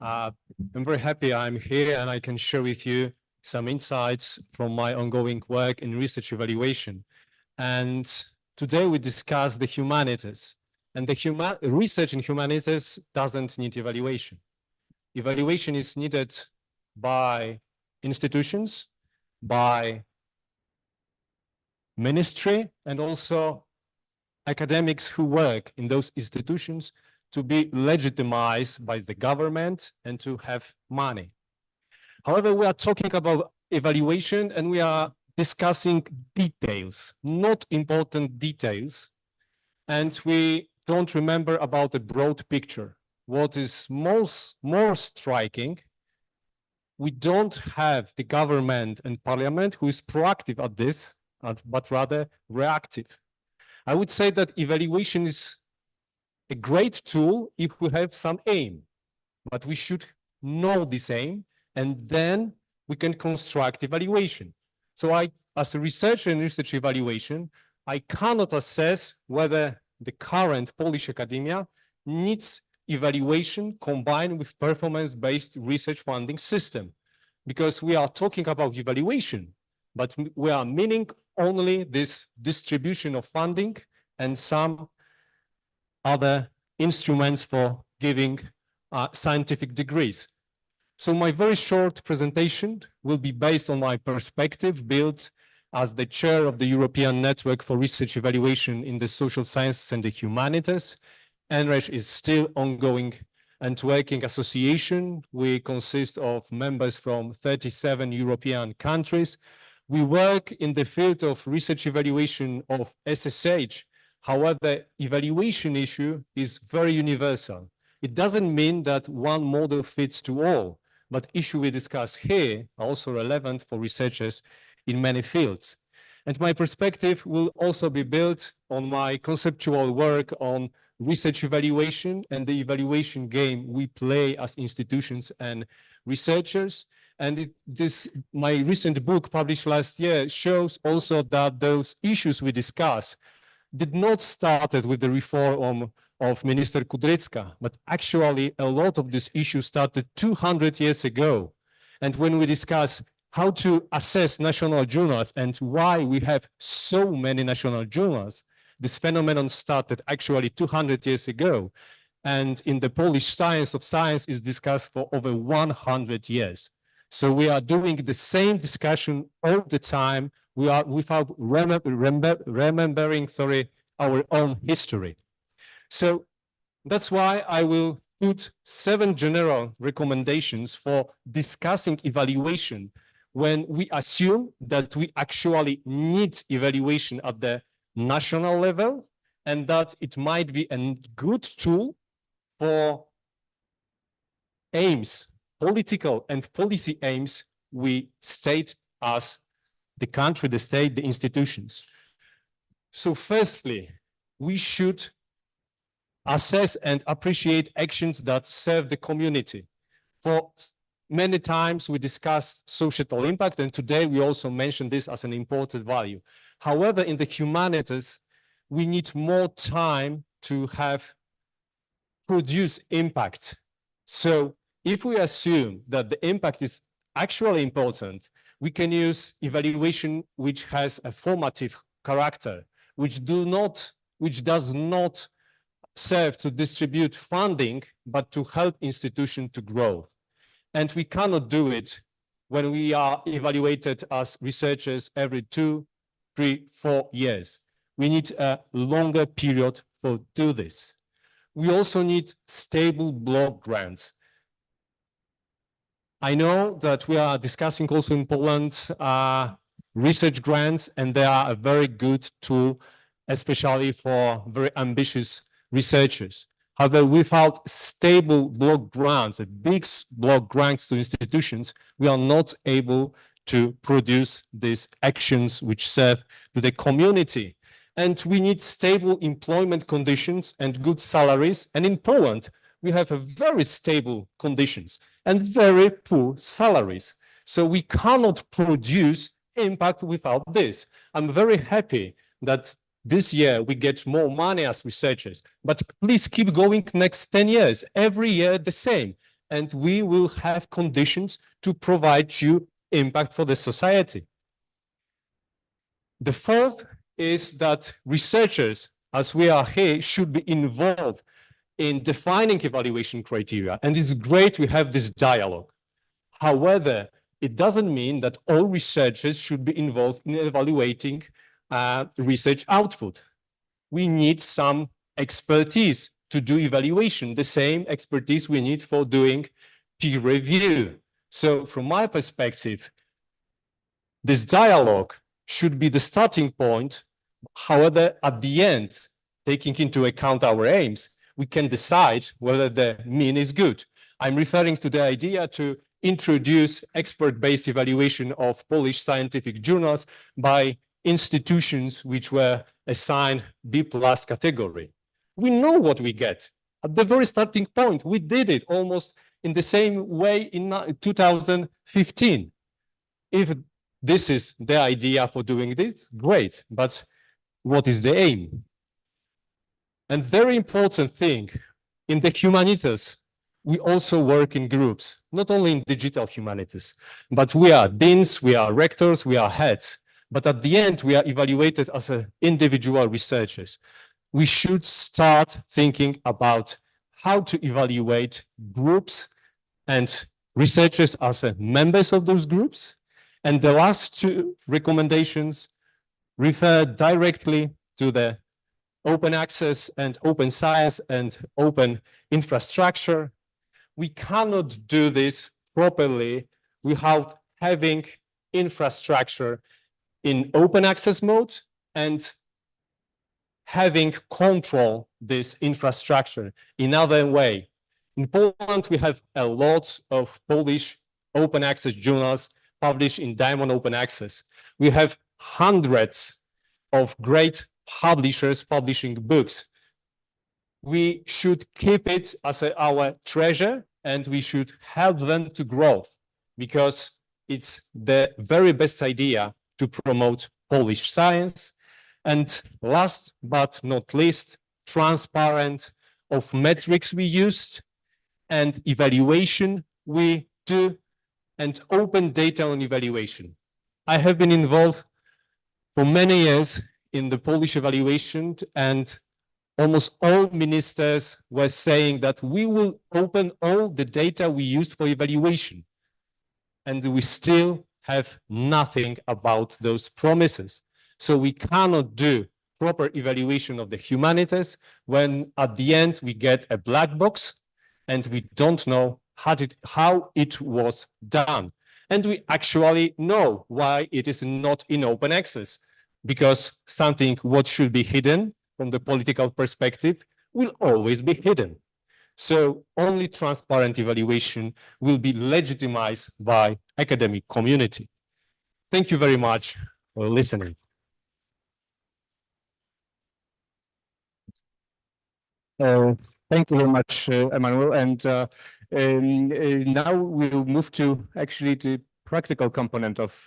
S6: I'm very happy I'm here and I can share with you some insights from my ongoing work in research evaluation. And today we discuss the humanities. And the research in humanities doesn't need evaluation. Evaluation is needed by institutions, by ministry, and also academics who work in those institutions to be legitimized by the government and to have money. However, we are talking about evaluation and we are discussing details, not important details, and we don't remember about the broad picture. What is more striking, we don't have the government and parliament who is proactive at this, but rather reactive. I would say that evaluation is a great tool if we have some aim, but we should know this aim, and then we can construct evaluation. So as a researcher in research evaluation, I cannot assess whether the current Polish academia needs evaluation combined with performance-based research funding system, because we are talking about evaluation, but we are meaning only this distribution of funding and some other instruments for giving scientific degrees. So my very short presentation will be based on my perspective built as the chair of the European Network for Research Evaluation in the Social Sciences and the Humanities. NRESH is still ongoing and working association. We consist of members from 37 European countries. We work in the field of research evaluation of SSH. However, evaluation issue is very universal. It doesn't mean that one model fits to all, but issues we discuss here are also relevant for researchers in many fields. And my perspective will also be built on my conceptual work on research evaluation and the evaluation game we play as institutions and researchers. And my recent book published last year shows also that those issues we discuss did not start with the reform of Minister Kudrycka, but actually a lot of these issues started 200 years ago. And when we discuss how to assess national journals and why we have so many national journals, this phenomenon started actually 200 years ago. And in the Polish science of science is discussed for over 100 years. So we are doing the same discussion all the time. We are without remembering, our own history. So that's why I will put 7 general recommendations for discussing evaluation when we assume that we actually need evaluation at the national level and that it might be a good tool for aims, political and policy aims we state as the country, the state, the institutions. So firstly, we should assess and appreciate actions that serve the community. For many times we discuss societal impact, and today we also mention this as an important value. However, in the humanities, we need more time to have produce impact. So if we assume that the impact is actually important, we can use evaluation which has a formative character, which does not serve to distribute funding, but to help institutions to grow. And we cannot do it when we are evaluated as researchers every 2, 3, 4 years. We need a longer period to do this. we also need stable block grants. I know that we are discussing also in Poland research grants, and they are a very good tool, especially for very ambitious researchers. However, without stable block grants, big block grants to institutions, we are not able to produce these actions which serve to the community. And we need stable employment conditions and good salaries. And in Poland, we have a very stable conditions and very poor salaries. So we cannot produce impact without this. I'm very happy that this year we get more money as researchers, but please keep going next 10 years, every year the same. And we will have conditions to provide you impact for the society. The fourth is that researchers, as we are here, should be involved in defining evaluation criteria. And it's great we have this dialogue. However, it doesn't mean that all researchers should be involved in evaluating research output. We need some expertise to do evaluation, the same expertise we need for doing peer review. So from my perspective, this dialogue should be the starting point. However, at the end, taking into account our aims, we can decide whether the mean is good. I'm referring to the idea to introduce expert-based evaluation of Polish scientific journals by institutions which were assigned B+ category. We know what we get. At the very starting point, we did it almost in the same way in 2015. If this is the idea for doing this, great, but what is the aim? And very important thing, in the humanities, we also work in groups, not only in digital humanities, but we are deans, we are rectors, we are heads. But at the end, we are evaluated as individual researchers. We should start thinking about how to evaluate groups and researchers as members of those groups. And the last two recommendations refer directly to the open access and open science and open infrastructure. We cannot do this properly without having infrastructure in open access mode and having control this infrastructure in other way. In Poland, we have a lot of Polish open access journals published in Diamond Open Access. We have hundreds of great publishers publishing books. We should keep it as our treasure, and we should help them to grow, because it's the very best idea to promote Polish science. And last but not least, transparent of metrics we used and evaluation we do, and open data on evaluation. I have been involved for many years in the Polish evaluation, and almost all ministers were saying that we will open all the data we used for evaluation. And we still have nothing about those promises. So we cannot do proper evaluation of the humanities when at the end we get a black box and we don't know how it was done. And we actually know why it is not in open access, because something what should be hidden from the political perspective will always be hidden. So only transparent evaluation will be legitimized by academic community. Thank you very much for listening.
S1: Thank you very much, Emmanuel. And now we'll move to actually the practical component of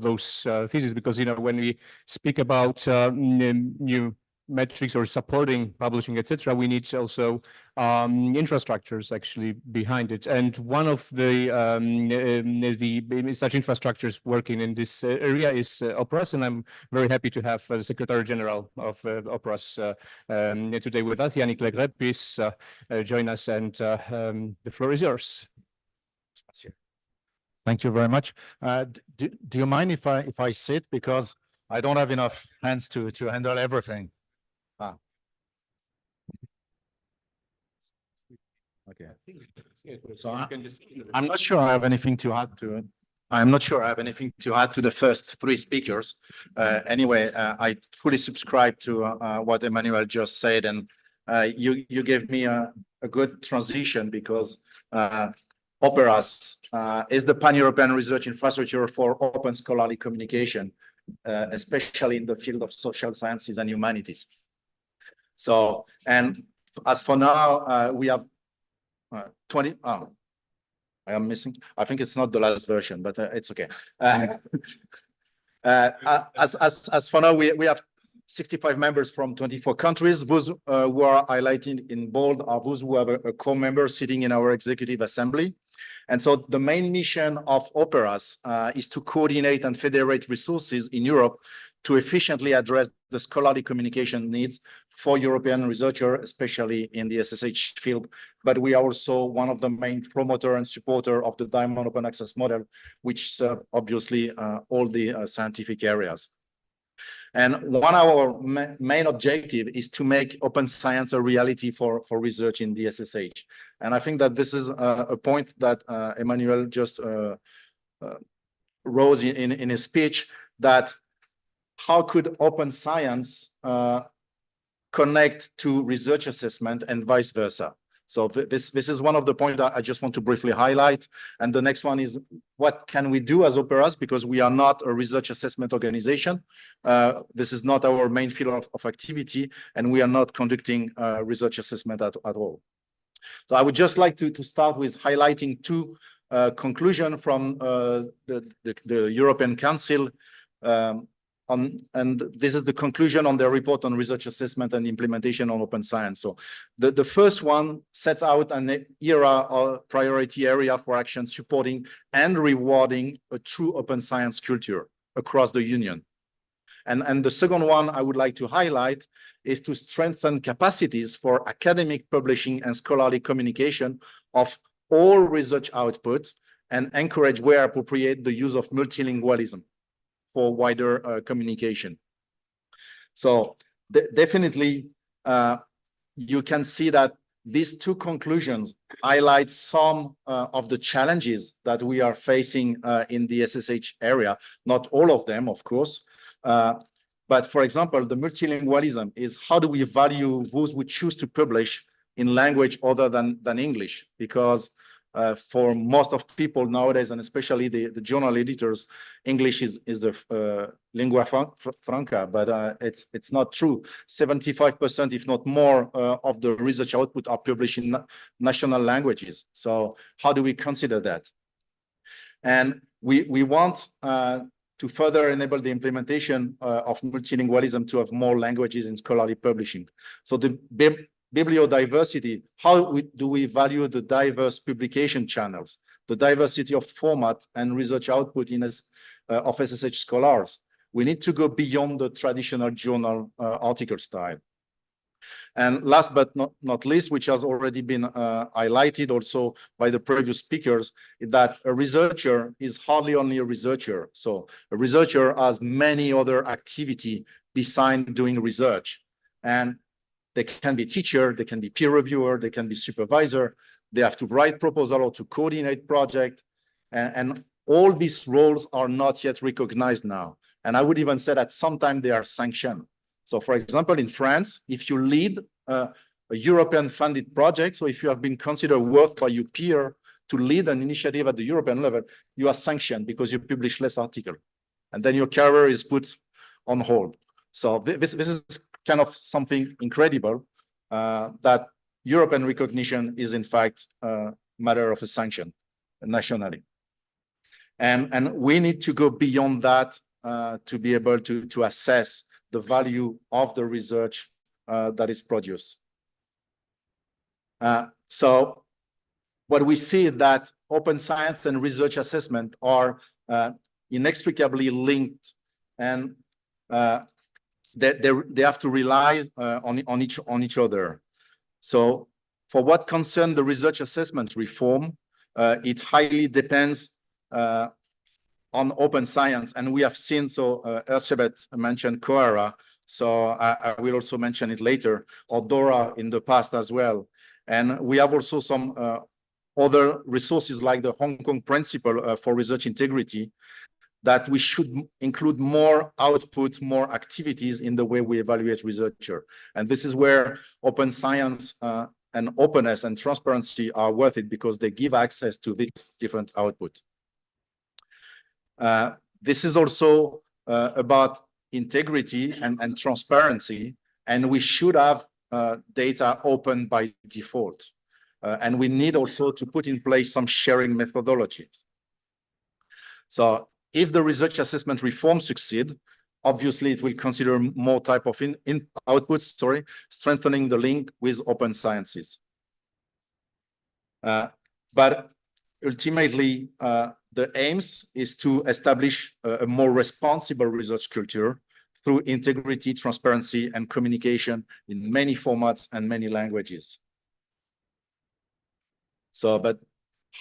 S1: those theses, because when we speak about new metrics or supporting publishing, etc., we need also infrastructures actually behind it. And one of the such infrastructures working in this area is OPRAS, and I'm very happy to have the Secretary General of OPRAS today with us, Yannick Legret. Please join us, and the floor is yours.
S7: Thank you very much. Do you mind if I sit, because I don't have enough hands to handle everything? Okay.
S1: So
S7: I-
S1: you can just.
S7: I'm not sure I have anything to add to it. I'm not sure I have anything to add to the first three speakers. Anyway, I fully subscribe to what Emmanuel just said, and you gave me a good transition because Operas is the pan-European research infrastructure for open scholarly communication, especially in the field of social sciences and humanities. So, and as for now, we have 20. I am missing. I think it's not the last version, but it's okay. As for now, we have 65 members from 24 countries. Those who are highlighted in bold are those who have a core member sitting in our executive assembly. And so the main mission of Operas is to coordinate and federate resources in Europe to efficiently address the scholarly communication needs for European researchers, especially in the SSH field. But we are also one of the main promoter and supporter of the Diamond Open Access model, which serve obviously all the scientific areas. And one of our main objective is to make open science a reality for research in the SSH. And I think that this is a point that Emmanuel just rose in his speech, that how could open science connect to research assessment and vice versa? So this is one of the points that I just want to briefly highlight. And the next one is, what can we do as Operas? Because we are not a research assessment organization. This is not our main field of activity, and we are not conducting research assessment at all. So I would just like to start with highlighting two conclusions from the European Council. And this is the conclusion on their report on research assessment and implementation on open science. So the first one sets out an era or priority area for action supporting and rewarding a true open science culture across the Union. And the second one I would like to highlight is to strengthen capacities for academic publishing and scholarly communication of all research output and encourage, where appropriate, the use of multilingualism for wider communication. So definitely, you can see that these two conclusions highlight some of the challenges that we are facing in the SSH area. Not all of them, of course. But for example, the multilingualism is, how do we value those who choose to publish in language other than English? Because for most of people nowadays, and especially the journal editors, English is the lingua franca, but it's not true. 75%, if not more, of the research output are published in national languages. So how do we consider that? And we want to further enable the implementation of multilingualism to have more languages in scholarly publishing. So the bibliodiversity, how do we value the diverse publication channels, the diversity of format and research output of SSH scholars? We need to go beyond the traditional journal article style. And last but not least, which has already been highlighted also by the previous speakers, is that a researcher is hardly only a researcher. So a researcher has many other activities besides doing research. And they can be teacher, they can be peer reviewer, they can be supervisor, they have to write proposal or to coordinate project. And all these roles are not yet recognized now. And I would even say that sometimes they are sanctioned. So for example, in France, if you lead a European funded project, so if you have been considered worth by your peer to lead an initiative at the European level, you are sanctioned because you publish less articles. And then your career is put on hold. So this is kind of something incredible, that European recognition is in fact a matter of a sanction nationally. And we need to go beyond that to be able to assess the value of the research that is produced. So what we see is that open science and research assessment are inextricably linked, and they have to rely on each other. So for what concerns the research assessment reform, it highly depends on open science. And we have seen, so Elizabeth mentioned COARA, so I will also mention it later, or DORA in the past as well. And we have also some other resources like the Hong Kong Principle for Research Integrity, that we should include more output, more activities in the way we evaluate researcher. And this is where open science and openness and transparency are worth it, because they give access to this different output. This is also about integrity and transparency, and we should have data open by default. And we need also to put in place some sharing methodologies. So if the research assessment reform succeed, obviously it will consider more type of outputs, strengthening the link with open sciences. But ultimately, the aims is to establish a more responsible research culture through integrity, transparency, and communication in many formats and many languages. So, but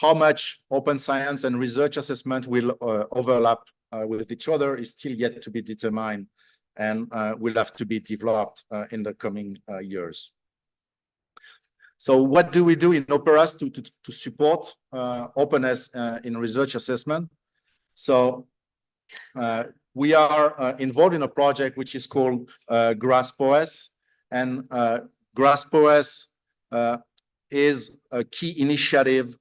S7: how much open science and research assessment will overlap with each other is still yet to be determined, and will have to be developed in the coming years. So what do we do in Operas to support openness in research assessment? So we are involved in a project which is called GRASP-OS, and GRASP-OS is a key initiative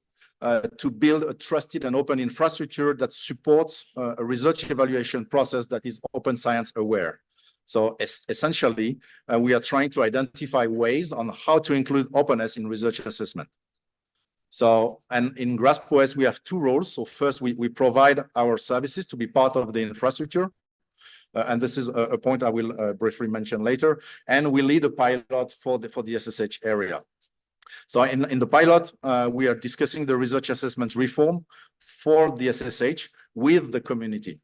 S7: to build a trusted and open infrastructure that supports a research evaluation process that is open science aware. So essentially, we are trying to identify ways on how to include openness in research assessment. So, and in GRASP-OS, we have two roles. So first, we provide our services to be part of the infrastructure. And this is a point I will briefly mention later. And we lead a pilot for the SSH area. So in the pilot, we are discussing the research assessment reform for the SSH with the community.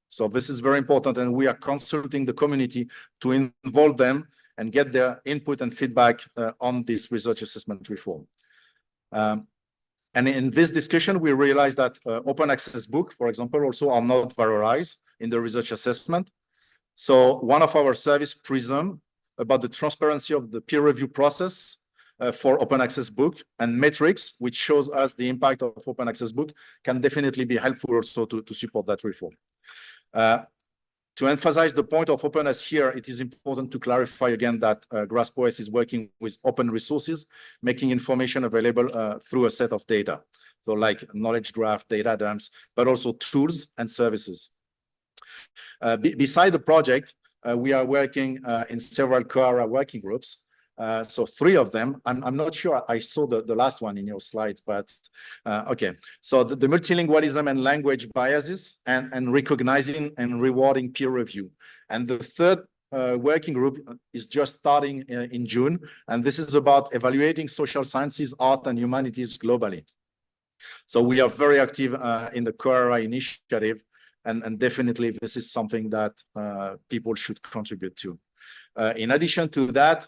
S7: So this is very important, and we are consulting the community to involve them and get their input and feedback on this research assessment reform. And in this discussion, we realized that open access books, for example, also are not valorized in the research assessment. So one of our service presume about the transparency of the peer review process for open access book, and metrics, which shows us the impact of open access book, can definitely be helpful also to support that reform. To emphasize the point of openness here, it is important to clarify again that GRASP-OS is working with open resources, making information available through a set of data. So like knowledge graph, data dumps, but also tools and services. Beside the project, we are working in several COARA working groups. So 3 of them, I'm not sure I saw the last one in your slides, but okay. So the multilingualism and language biases, and recognizing and rewarding peer review. And the 3rd working group is just starting in June, and this is about evaluating social sciences, art, and humanities globally. So we are very active in the COARA initiative, and definitely this is something that people should contribute to. In addition to that,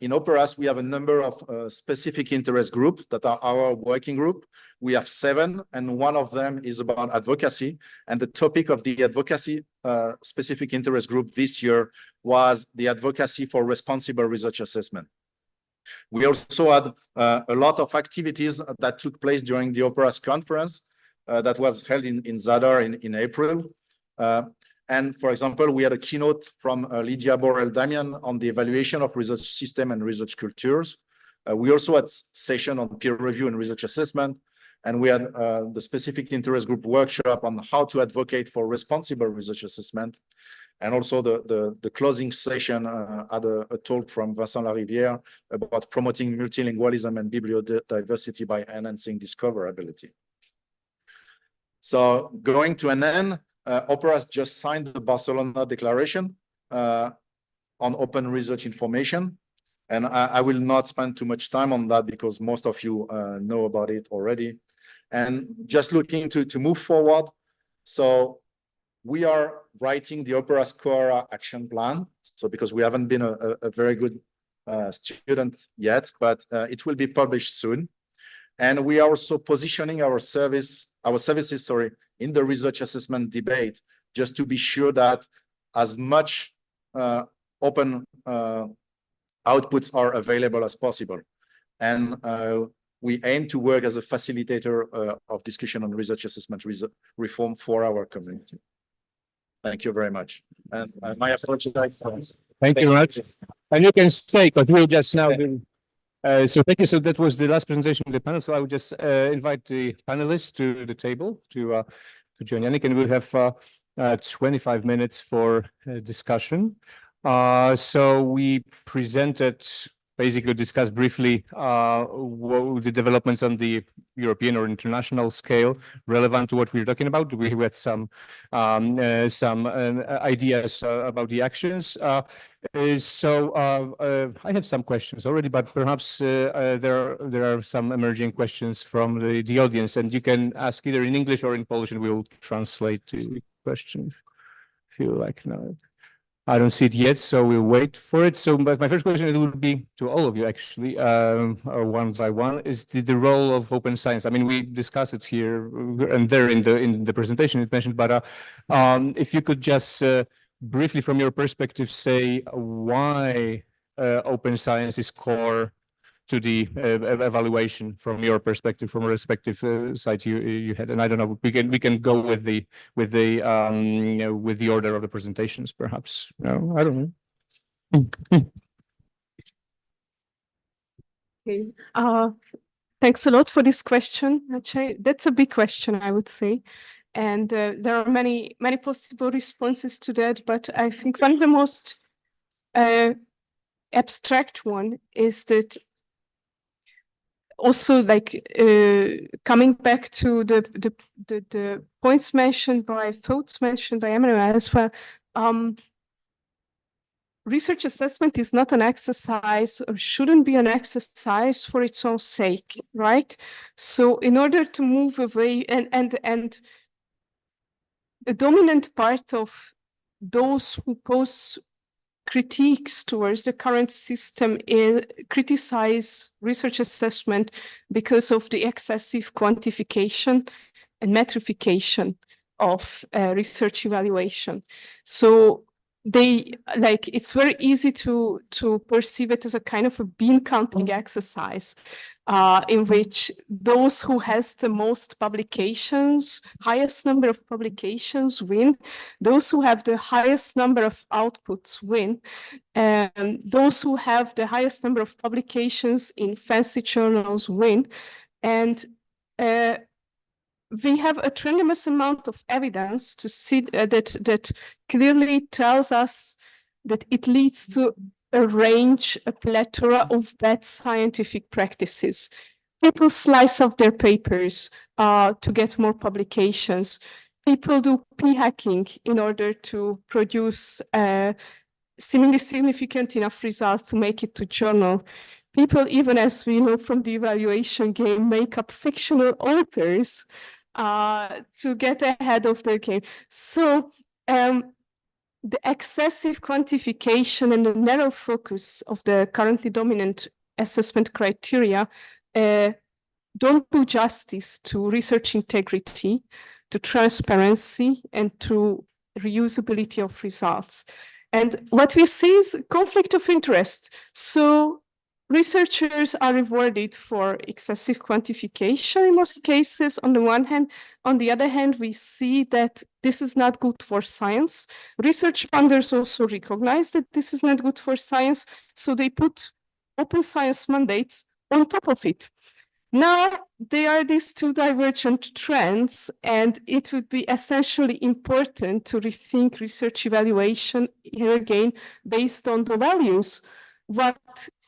S7: in Operas, we have a number of specific interest groups that are our working group. We have 7, and one of them is about advocacy. And the topic of the advocacy specific interest group this year was the advocacy for responsible research assessment. We also had a lot of activities that took place during the Operas conference that was held in Zadar in April. And for example, we had a keynote from Lydia Borrell-Damian on the evaluation of research system and research cultures. We also had session on peer review and research assessment. And we had the specific interest group workshop on how to advocate for responsible research assessment. And also the closing session had a talk from Vincent Larivière about promoting multilingualism and bibliodiversity by enhancing discoverability. So going to an end, Operas just signed the Barcelona Declaration on open research information. And I will not spend too much time on that because most of you know about it already. And just looking to move forward. So we are writing the Operas COARA action plan. So because we haven't been a very good student yet, but it will be published soon. And we are also positioning our services, in the research assessment debate, just to be sure that as much open outputs are available as possible. And we aim to work as a facilitator of discussion on research assessment reform for our community. Thank you very much. And my approach is
S1: Thank you very much. And you can stay because we'll just now do. So thank you. So that was the last presentation of the panel. So I would just invite the panelists to the table to join Yannick, and we'll have 25 minutes for discussion. So we presented, basically discussed briefly the developments on the European or international scale relevant to what we're talking about. We had some ideas about the actions. So I have some questions already, but perhaps there are some emerging questions from the audience, and you can ask either in English or in Polish, and we'll translate the question if you like. No. I don't see it yet, so we'll wait for it. So my first question, it would be to all of you actually, one by one, is the role of open science. I mean, we discussed it here and there in the presentation it mentioned, but if you could just briefly from your perspective say why open science is core to the evaluation from your perspective, from a respective site you had, and I don't know. We can go with the order of the presentations, perhaps. No, I don't know.
S5: Okay. Thanks a lot for this question, Maciej. That's a big question, I would say, and there are many possible responses to that. But I think one of the most abstract one is that. Also, like coming back to the points mentioned by thoughts mentioned by Emmanuel as well, research assessment is not an exercise or shouldn't be an exercise for its own sake, right? So in order to move away and the dominant part of those who pose critiques towards the current system criticize research assessment because of the excessive quantification and metrification of research evaluation. So it's very easy to perceive it as a kind of a bean counting exercise in which those who has the most publications, highest number of publications win, those who have the highest number of outputs win, and those who have the highest number of publications in fancy journals win. And we have a tremendous amount of evidence to see that clearly tells us that it leads to a plethora of bad scientific practices. People slice off their papers to get more publications. People do p-hacking in order to produce seemingly significant enough results to make it to journal. People, even as we know from the evaluation game, make up fictional authors to get ahead of the game. So the excessive quantification and the narrow focus of the currently dominant assessment criteria don't do justice to research integrity, to transparency, and to reusability of results. And what we see is conflict of interest. So researchers are rewarded for excessive quantification in most cases, on the one hand. On the other hand, we see that this is not good for science. Research funders also recognize that this is not good for science, so they put open science mandates on top of it. Now, there are these two divergent trends, and it would be essentially important to rethink research evaluation here again based on the values. What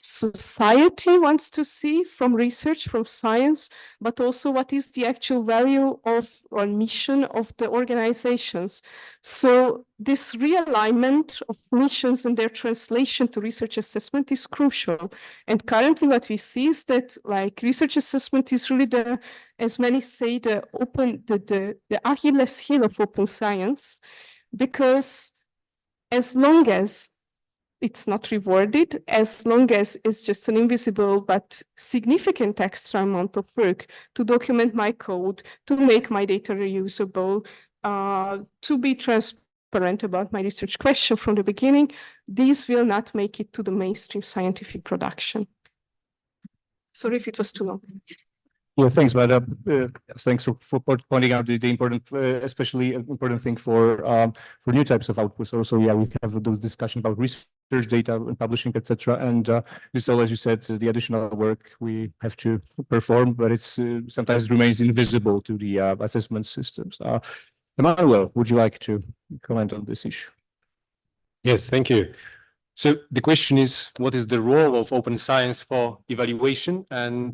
S5: society wants to see from research, from science, but also what is the actual value of or mission of the organizations. So this realignment of missions and their translation to research assessment is crucial. And currently what we see is that like research assessment is really the, as many say, the Achilles heel of open science, because as long as it's not rewarded, as long as it's just an invisible but significant extra amount of work to document my code, to make my data reusable, to be transparent about my research question from the beginning, these will not make it to the mainstream scientific production. Sorry if it was too long.
S1: Yeah, thanks, but thanks for pointing out the important, especially important thing for new types of outputs. Also, yeah, we have those discussion about research data and publishing, etc. And this all, as you said, the additional work we have to perform, but it's sometimes remains invisible to the assessment systems. Emmanuel, would you like to comment on this issue?
S6: Yes, thank you. So the question is, what is the role of open science for evaluation? And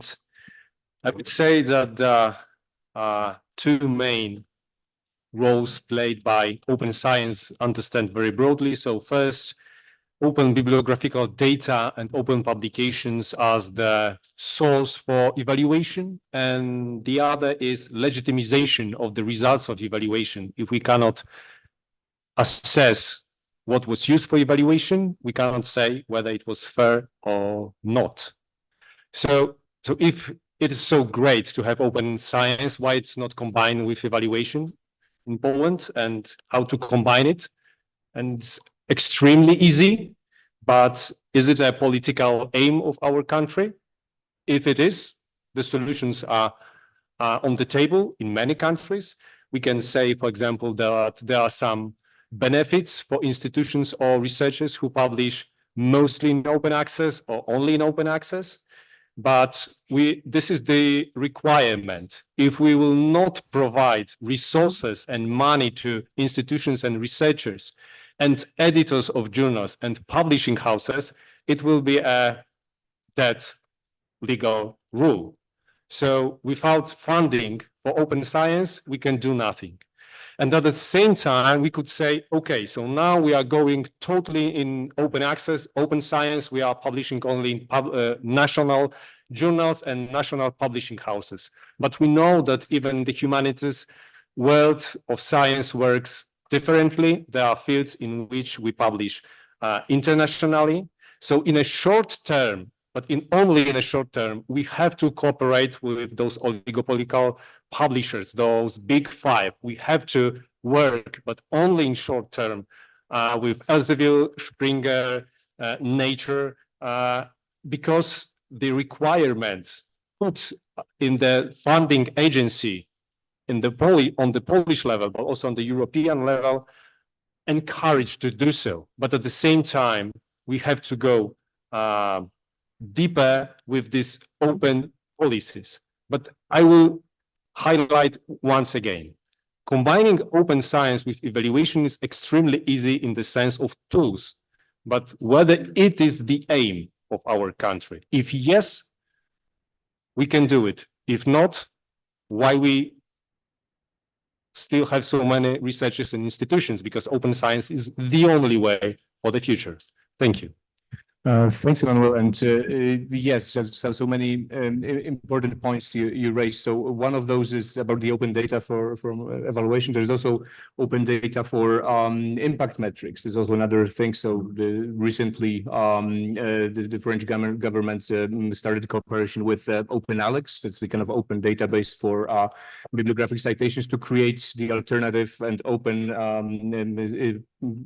S6: I would say that there are two main roles played by open science, understand very broadly. So first, open bibliographical data and open publications as the source for evaluation. And the other is legitimization of the results of evaluation. If we cannot assess what was used for evaluation, we cannot say whether it was fair or not. So if it is so great to have open science, why it's not combined with evaluation in Poland, and how to combine it? And it's extremely easy, but is it a political aim of our country? If it is, the solutions are on the table in many countries. We can say, for example, that there are some benefits for institutions or researchers who publish mostly in open access or only in open access. But this is the requirement. If we will not provide resources and money to institutions and researchers and editors of journals and publishing houses, it will be a dead legal rule. So without funding for open science, we can do nothing. And at the same time, we could say, okay, so now we are going totally in open access, open science. We are publishing only in national journals and national publishing houses. But we know that even the humanities world of science works differently. There are fields in which we publish internationally. So in a short term, but only in a short term, we have to cooperate with those oligopolical publishers, those big five. We have to work, but only in short term, with Elsevier, Springer, Nature, because the requirements put in the funding agency on the Polish level, but also on the European level, encourage to do so. But at the same time, we have to go deeper with these open policies. But I will highlight once again, combining open science with evaluation is extremely easy in the sense of tools, but whether it is the aim of our country. If yes, we can do it. If not, why we still have so many researchers and institutions? Because open science is the only way for the future. Thank you.
S1: Thanks, Emmanuel. And yes, so many important points you raised. So one of those is about the open data for evaluation. There's also open data for impact metrics. There's also another thing. So recently, the French government started cooperation with OpenAlex. That's the kind of open database for bibliographic citations to create the alternative and open,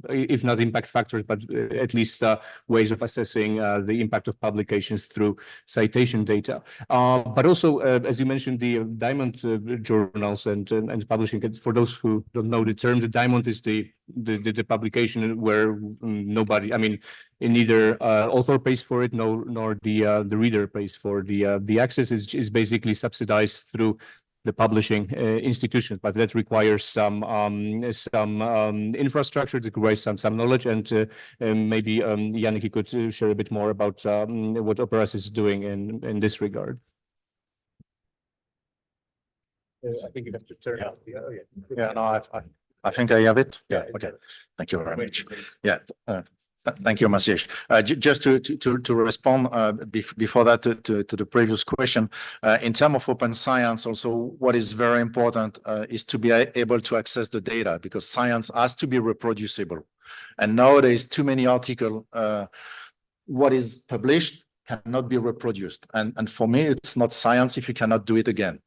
S1: if not impact factors, but at least ways of assessing the impact of publications through citation data. But also, as you mentioned, the diamond journals and publishing. For those who don't know the term, the diamond is the publication where nobody, I mean, neither author pays for it, nor the reader pays for the access. Is basically subsidized through the publishing institutions, but that requires some infrastructure, that requires some knowledge, and maybe Janek could share a bit more about what Operas is doing in this regard. I think you have to turn out.
S7: Yeah, no, I think I have it. Yeah, okay. Thank you very much. Yeah. Thank you, Maciej. Just to respond before that to the previous question, in terms of open science, also what is very important is to be able to access the data, because science has to be reproducible. And nowadays, too many articles, what is published cannot be reproduced. And for me, it's not science if you cannot do it again.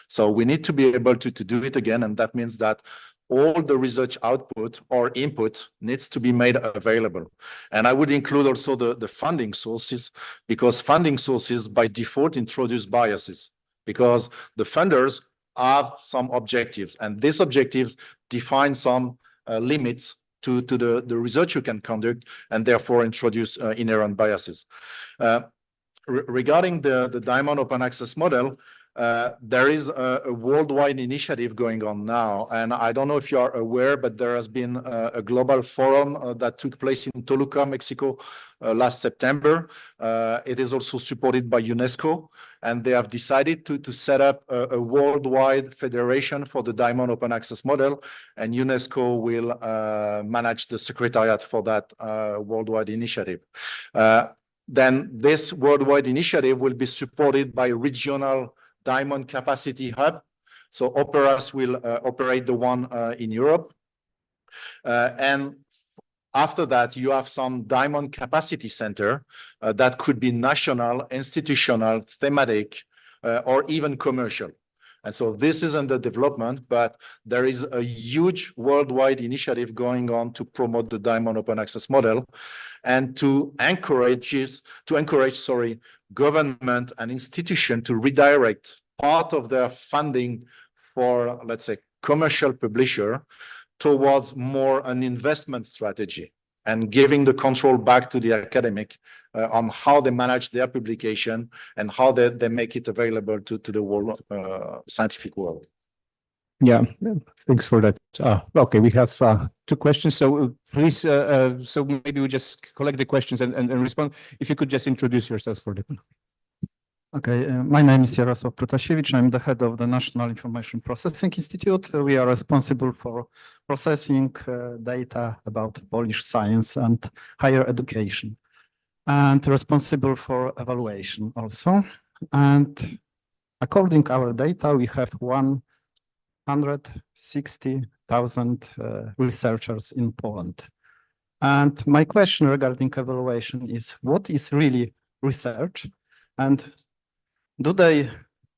S7: So we need to be able to do it again, and that means that all the research output or input needs to be made available. And I would include also the funding sources, because funding sources by default introduce biases, because the funders have some objectives, and these objectives define some limits to the research you can conduct, and therefore introduce inherent biases. Regarding the Diamond Open Access model, there is a worldwide initiative going on now, and I don't know if you are aware, but there has been a global forum that took place in Toluca, Mexico, last September. It is also supported by UNESCO, and they have decided to set up a worldwide federation for the Diamond Open Access model, and UNESCO will manage the secretariat for that worldwide initiative. Then this worldwide initiative will be supported by regional Diamond Capacity Hub. So Operas will operate the one in Europe. And after that, you have some Diamond Capacity Center that could be national, institutional, thematic, or even commercial. And so this is under development, but there is a huge worldwide initiative going on to promote the Diamond Open Access model and to encourage, government and institution to redirect part of their funding for, let's say, commercial publisher towards more an investment strategy and giving the control back to the academic on how they manage their publication and how they make it available to the world, scientific world.
S1: Yeah, thanks for that. Okay, we have 2 questions. So please, so maybe we just collect the questions and respond. If you could just introduce yourself for the.
S8: Okay, my name is Jarosław Protasiewicz. I'm the head of the National Information Processing Institute. We are responsible for processing data about Polish science and higher education, and responsible for evaluation also. And according to our data, we have 160,000 researchers in Poland. And my question regarding evaluation is, what is really research? And do they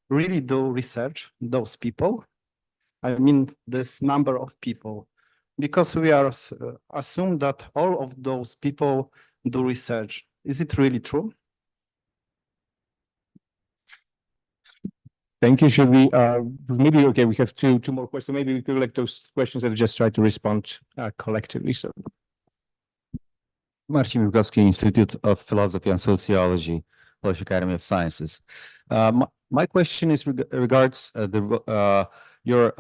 S8: really do research, those people? I mean, this number of people, because we are assume that all of those people do research. Is it really true?
S1: Thank you. Should we, maybe, okay, we have two more questions. Maybe we could collect those questions and just try to respond collectively. So.
S9: Marcin Mrugowski, Institute of Philosophy and Sociology, Polish Academy of Sciences. My question is regards your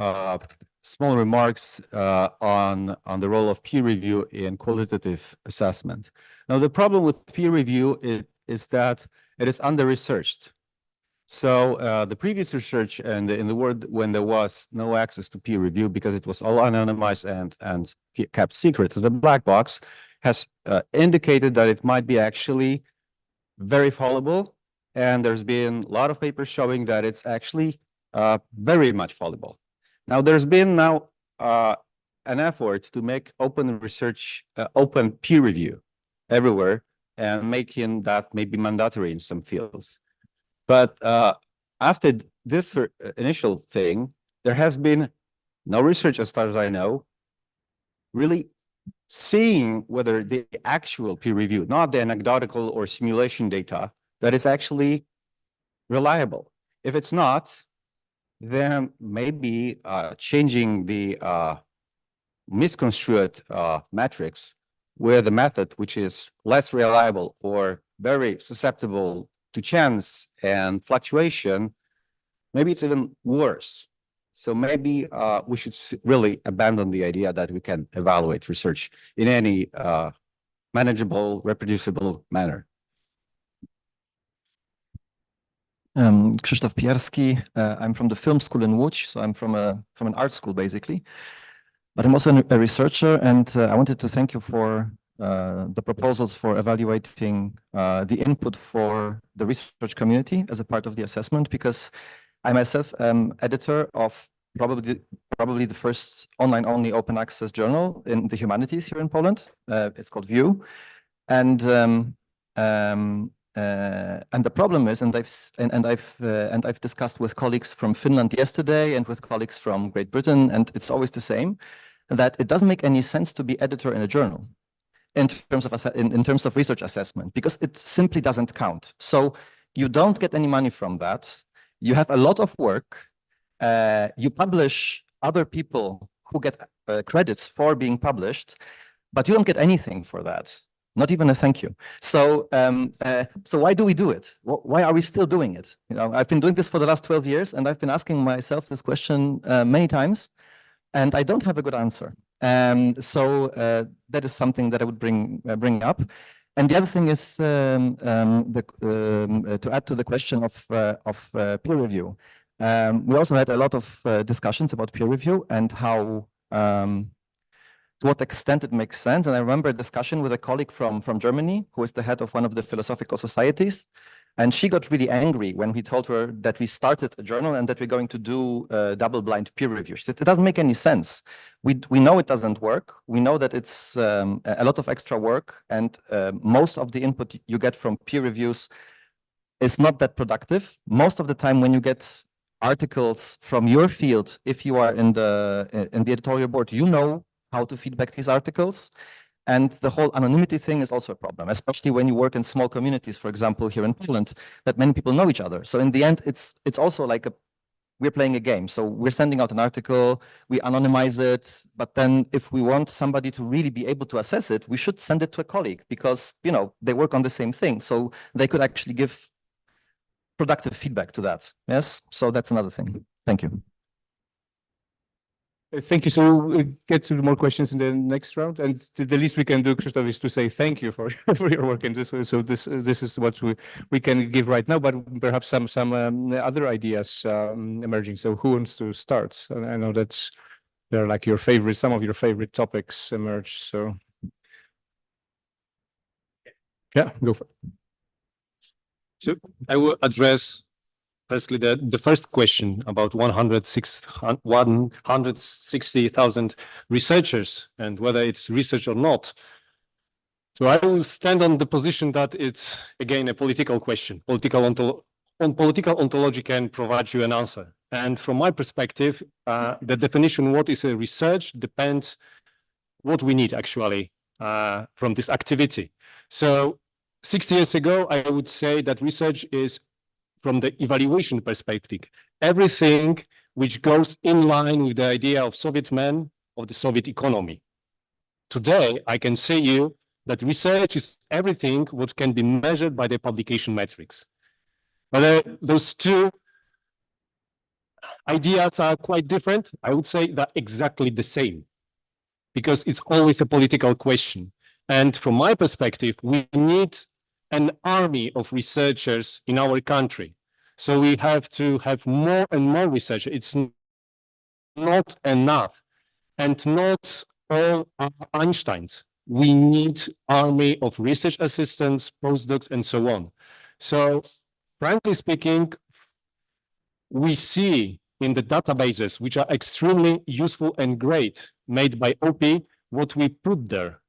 S9: small remarks on the role of peer review in qualitative assessment. Now, the problem with peer review is that it is under-researched. So the previous research and in the world when there was no access to peer review because it was all anonymized and kept secret as a black box has indicated that it might be actually very fallible. And there's been a lot of papers showing that it's actually very much fallible. Now, there's been now an effort to make open research, open peer review everywhere and making that maybe mandatory in some fields. But after this initial thing, there has been no research, as far as I know, really seeing whether the actual peer review, not the anecdotal or simulation data, that is actually reliable. If it's not, then maybe changing the misconstrued metrics where the method, which is less reliable or very susceptible to chance and fluctuation, maybe it's even worse. So maybe we should really abandon the idea that we can evaluate research in any manageable, reproducible manner.
S10: Krzysztof Pijarski. I'm from the film school in Łódź, so I'm from an art school basically. But I'm also a researcher, and I wanted to thank you for the proposals for evaluating the input for the research community as a part of the assessment, because I myself am editor of probably the first online-only open access journal in the humanities here in Poland. It's called View, and and the problem is, and I've discussed with colleagues from Finland yesterday and with colleagues from Great Britain, and it's always the same, that it doesn't make any sense to be editor in a journal in terms of research assessment, because it simply doesn't count. So you don't get any money from that. You have a lot of work. You publish other people who get credits for being published, but you don't get anything for that. Not even a thank you. So, so why do we do it? Why are we still doing it? You know, I've been doing this for the last 12 years, and I've been asking myself this question many times, and I don't have a good answer. So that is something that I would bring up. And the other thing is to add to the question of peer review. We also had a lot of discussions about peer review and how. To what extent it makes sense. And I remember a discussion with a colleague from Germany, who is the head of one of the philosophical societies. And she got really angry when we told her that we started a journal and that we're going to do double-blind peer review. She said, it doesn't make any sense. We know it doesn't work. We know that it's a lot of extra work, and most of the input you get from peer reviews is not that productive. Most of the time when you get articles from your field, if you are in the editorial board, you know how to feedback these articles. And the whole anonymity thing is also a problem, especially when you work in small communities, for example, here in Poland, that many people know each other. So in the end, it's also like we're playing a game. So we're sending out an article, we anonymize it, but then if we want somebody to really be able to assess it, we should send it to a colleague, because, you know, they work on the same thing. So they could actually give productive feedback to that. Yes, so that's another thing. Thank you.
S1: Thank you. So we'll get to more questions in the next round. And the least we can do, Krzysztof, is to say thank you for your work in this way. So this is what we can give right now, but perhaps some other ideas emerging. So who wants to start? I know that's they're like some of your favorite topics emerge. So yeah, go for it.
S6: So I will address firstly the first question about 160,000 researchers and whether it's research or not. So I will stand on the position that it's, again, a political question. Political ontology can provide you an answer. And from my perspective, the definition what is a research depends what we need actually from this activity. So 60 years ago, I would say that research is, from the evaluation perspective, everything which goes in line with the idea of Soviet man, of the Soviet economy. Today, I can say you that research is everything what can be measured by the publication metrics. But those two ideas are quite different. I would say they're exactly the same, because it's always a political question. And from my perspective, we need an army of researchers in our country. So we have to have more and more research. It's not enough, and not all are Einsteins. We need army of research assistants, postdocs, and so on. So frankly speaking, we see in the databases, which are extremely useful and great, made by OP, what we put there.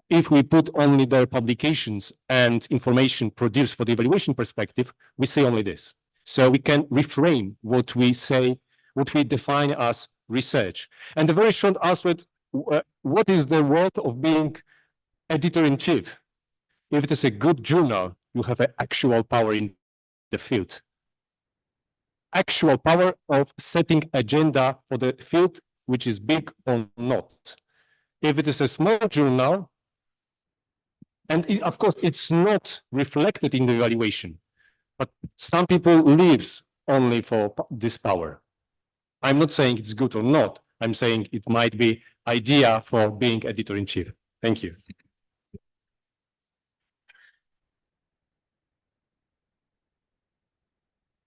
S6: If we put only their publications and information produced for the evaluation perspective, we say only this. So we can reframe what we say, what we define as research. And the very short answer, what is the worth of being editor-in-chief? If it is a good journal, you have an actual power in the field. Actual power of setting agenda for the field, which is big or not. If it is a small journal, and of course, it's not reflected in the evaluation, but some people live only for this power. I'm not saying it's good or not. I'm saying it might be idea for being editor-in-chief. Thank you.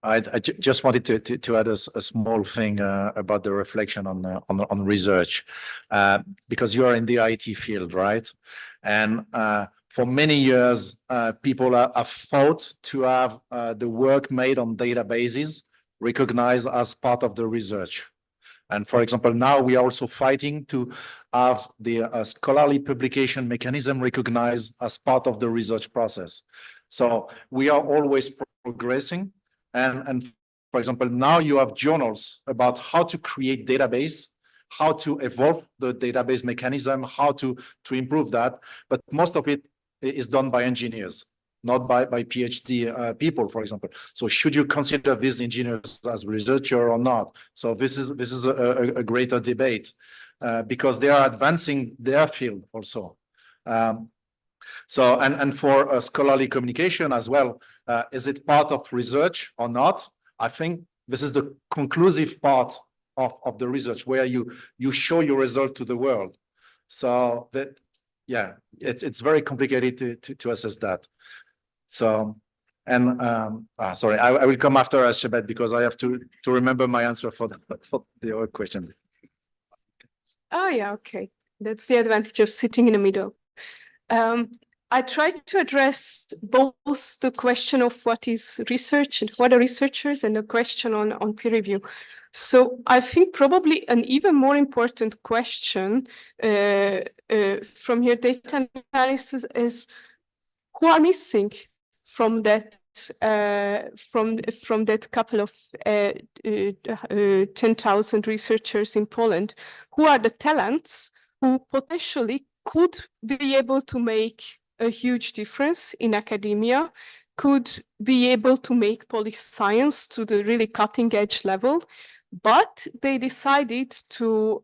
S7: I just wanted to add a small thing about the reflection on research, because you are in the IT field, right? And for many years, people have thought to have the work made on databases recognized as part of the research. And for example, now we are also fighting to have the scholarly publication mechanism recognized as part of the research process. So we are always progressing. And for example, now you have journals about how to create database, how to evolve the database mechanism, how to improve that. But most of it is done by engineers, not by PhD people, for example. So should you consider these engineers as researcher or not? So this is a greater debate because they are advancing their field also. So and for scholarly communication as well, is it part of research or not? I think this is the conclusive part of the research where you show your result to the world. So that, yeah, it's very complicated to assess that. So, and sorry, I will come after Shebet because I have to remember my answer for the other question.
S5: Oh yeah, okay. That's the advantage of sitting in the middle. I tried to address both the question of what is research and what are researchers and the question on peer review. So I think probably an even more important question from your data analysis is who are missing from that from that couple of 10,000 researchers in Poland? Who are the talents who potentially could be able to make a huge difference in academia, could be able to make Polish science to the really cutting edge level, but they decided to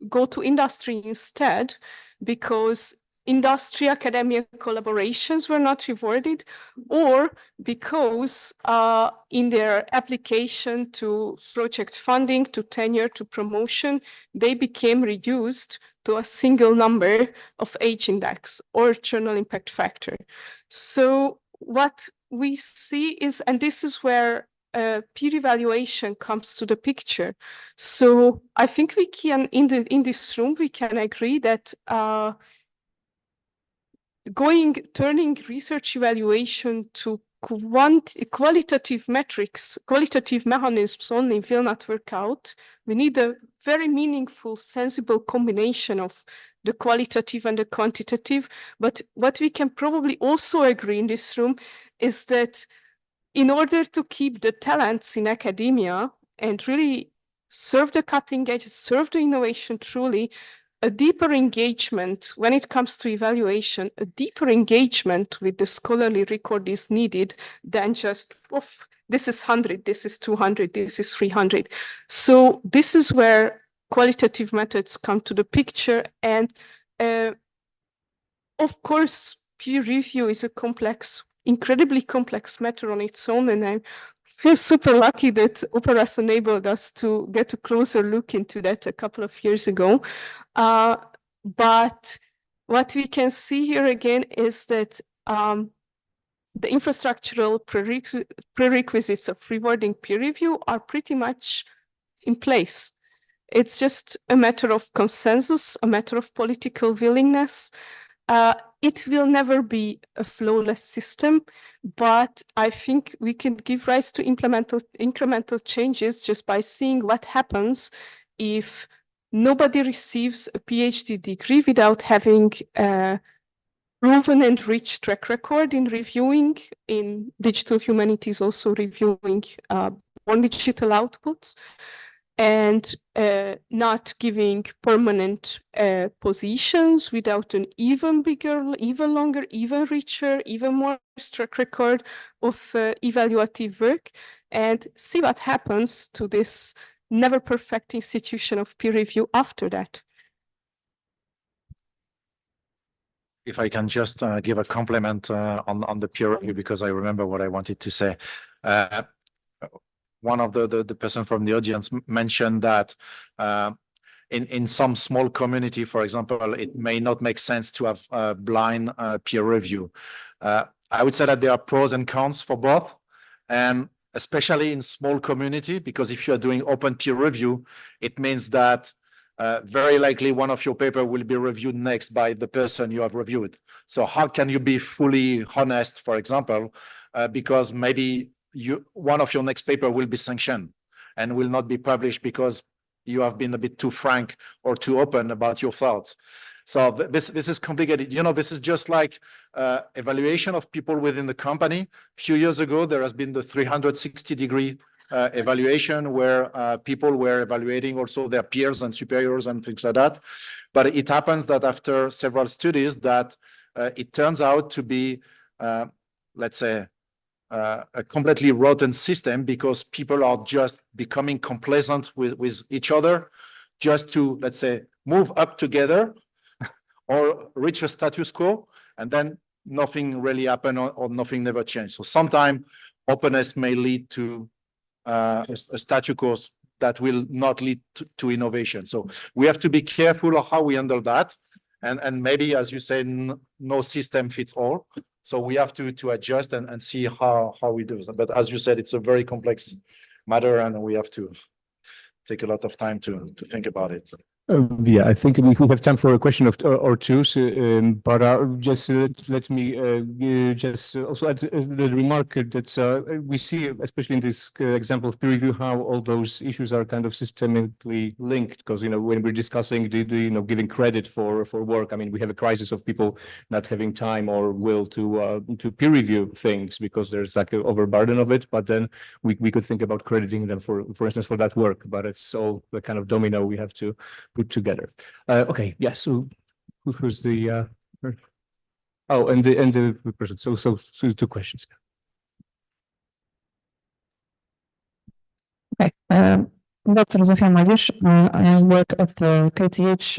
S5: go to industry instead because industry academia collaborations were not rewarded, or because in their application to project funding, to tenure, to promotion, they became reduced to a single number of H index or journal impact factor. So what we see is, and this is where peer evaluation comes to the picture. So I think we can, in this room, we can agree that turning research evaluation to qualitative metrics, qualitative mechanisms only will not work out. We need a very meaningful, sensible combination of the qualitative and the quantitative. But what we can probably also agree in this room is that in order to keep the talents in academia and really serve the cutting edge, serve the innovation truly, a deeper engagement when it comes to evaluation, a deeper engagement with the scholarly record is needed than just, oh, this is 100, this is 200, this is 300. So this is where qualitative methods come to the picture. And of course, peer review is a complex, incredibly complex matter on its own. And I feel super lucky that Operas enabled us to get a closer look into that a couple of years ago. But what we can see here again is that the infrastructural prerequisites of rewarding peer review are pretty much in place. It's just a matter of consensus, a matter of political willingness. It will never be a flawless system, but I think we can give rise to incremental changes just by seeing what happens if nobody receives a PhD degree without having a proven and rich track record in reviewing, in digital humanities, also reviewing on digital outputs, and not giving permanent positions without an even bigger, even longer, even richer, even more track record of evaluative work, and see what happens to this never perfect institution of peer review after that.
S7: If I can just give a compliment on the peer review, because I remember what I wanted to say. One of the person from the audience mentioned that in some small community, for example, it may not make sense to have a blind peer review. I would say that there are pros and cons for both, and especially in small community, because if you are doing open peer review, it means that very likely one of your paper will be reviewed next by the person you have reviewed. So how can you be fully honest, for example, because maybe one of your next paper will be sanctioned and will not be published because you have been a bit too frank or too open about your thoughts. So this is complicated. You know, this is just like evaluation of people within the company. A few years ago, there has been the 360-degree evaluation where people were evaluating also their peers and superiors and things like that. But it happens that after several studies that it turns out to be, let's say, a completely rotten system, because people are just becoming complacent with each other just to, let's say, move up together or reach a status quo, and then nothing really happened, or nothing never changed. So sometimes openness may lead to a status quo that will not lead to innovation. So we have to be careful of how we handle that. And maybe, as you say, no system fits all. So we have to adjust and see how we do that. But as you said, it's a very complex matter, and we have to take a lot of time to think about it.
S1: Yeah, I think we have time for a question or two, but just let me just also add the remark that we see, especially in this example of peer review, how all those issues are kind of systemically linked. Because, you know, when we're discussing giving credit for work, I mean, we have a crisis of people not having time or will to peer review things because there's like an overburden of it. But then we could think about crediting them for instance, for that work. But it's all the kind of domino we have to put together. Okay, yes. So who's the oh, and the person. So two questions.
S11: Okay. Dr. Zofia Malisz. I work at the KTH,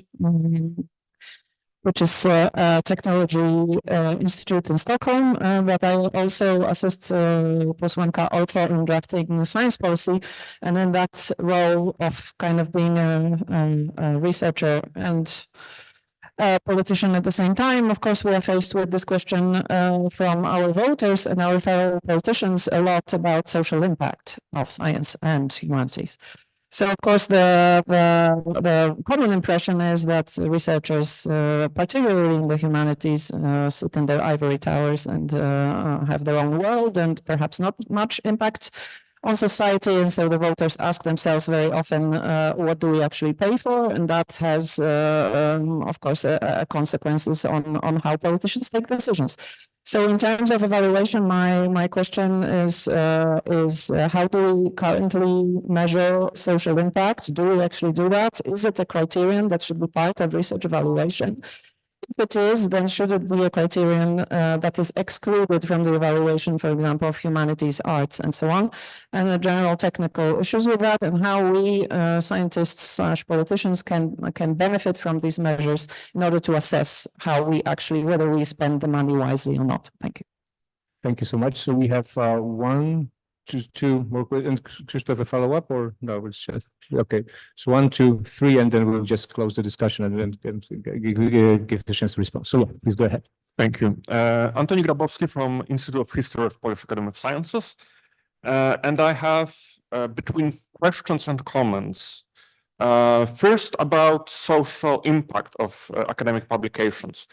S11: which is a technology institute in Stockholm, but I also assist posłanka Olko in drafting new science policy. And in that role of kind of being a researcher and a politician at the same time, of course, we are faced with this question from our voters and our fellow politicians a lot about social impact of science and humanities. So, of course, the common impression is that researchers, particularly in the humanities, sit in their ivory towers and have their own world and perhaps not much impact on society. And so the voters ask themselves very often, what do we actually pay for? And that has, of course, consequences on how politicians take decisions. So in terms of evaluation, my question is how do we currently measure social impact? Do we actually do that? Is it a criterion that should be part of research evaluation? If it is, then should it be a criterion that is excluded from the evaluation, for example, of humanities, arts, and so on, and the general technical issues with that, and how we scientists / politicians can benefit from these measures in order to assess how we actually, whether we spend the money wisely or not. Thank you.
S1: Thank you so much. So we have one, two more questions. Krzysztof, a follow-up or no? It's just okay. So 1, 2, 3, and then we'll just close the discussion and then give the chance to respond. So please go ahead.
S12: Thank you. Antoni Grabowski from Institute of History of Polish Academy of Sciences. And I have between questions and comments. First, about social impact of academic publications.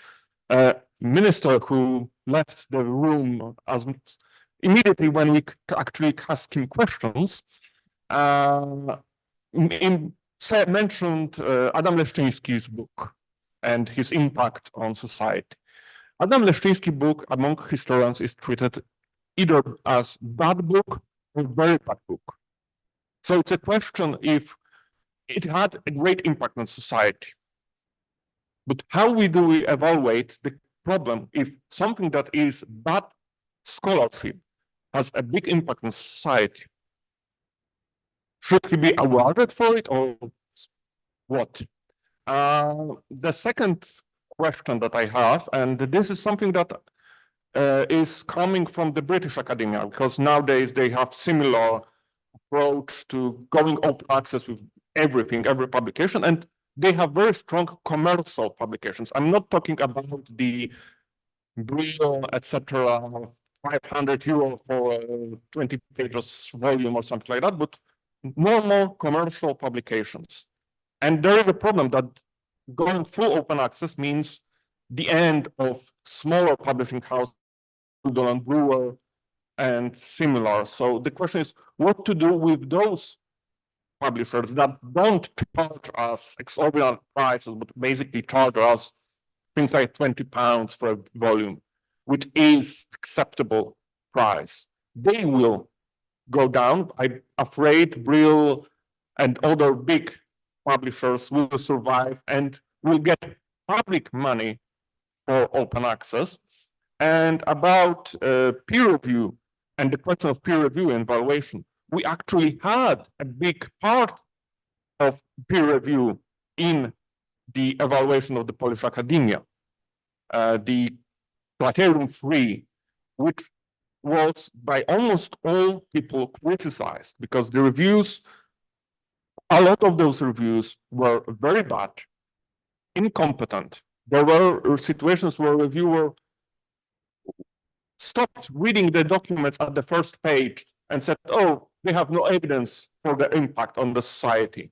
S12: Minister who left the room as immediately when we actually asked him questions, mentioned Adam Leszczyński's book and his impact on society. Adam Leszczyński's book, among historians, is treated either as bad book or very bad book. So it's a question if it had a great impact on society. But how do we evaluate the problem if something that is bad scholarship has a big impact on society? Should he be awarded for it or what? The second question that I have, and this is something that is coming from the British academia, because nowadays they have similar approach to going open access with everything, every publication, and they have very strong commercial publications. I'm not talking about the Brill, etc., 500 euro for a 20 pages volume or something like that, but more commercial publications. And there is a problem that going full open access means the end of smaller publishing houses, Google and Brewer and similar. So the question is what to do with those publishers that don't charge us exorbitant prices, but basically charge us things like £20 for a volume, which is acceptable price. They will go down. I'm afraid Brill and other big publishers will survive and will get public money for open access. And about peer review and the question of peer review and evaluation, we actually had a big part of peer review in the evaluation of the Polish academia, the Criterion 3, which was by almost all people criticized because the reviews, a lot of those reviews were very bad, incompetent. There were situations where a reviewer stopped reading the documents at the first page and said, oh, they have no evidence for the impact on the society.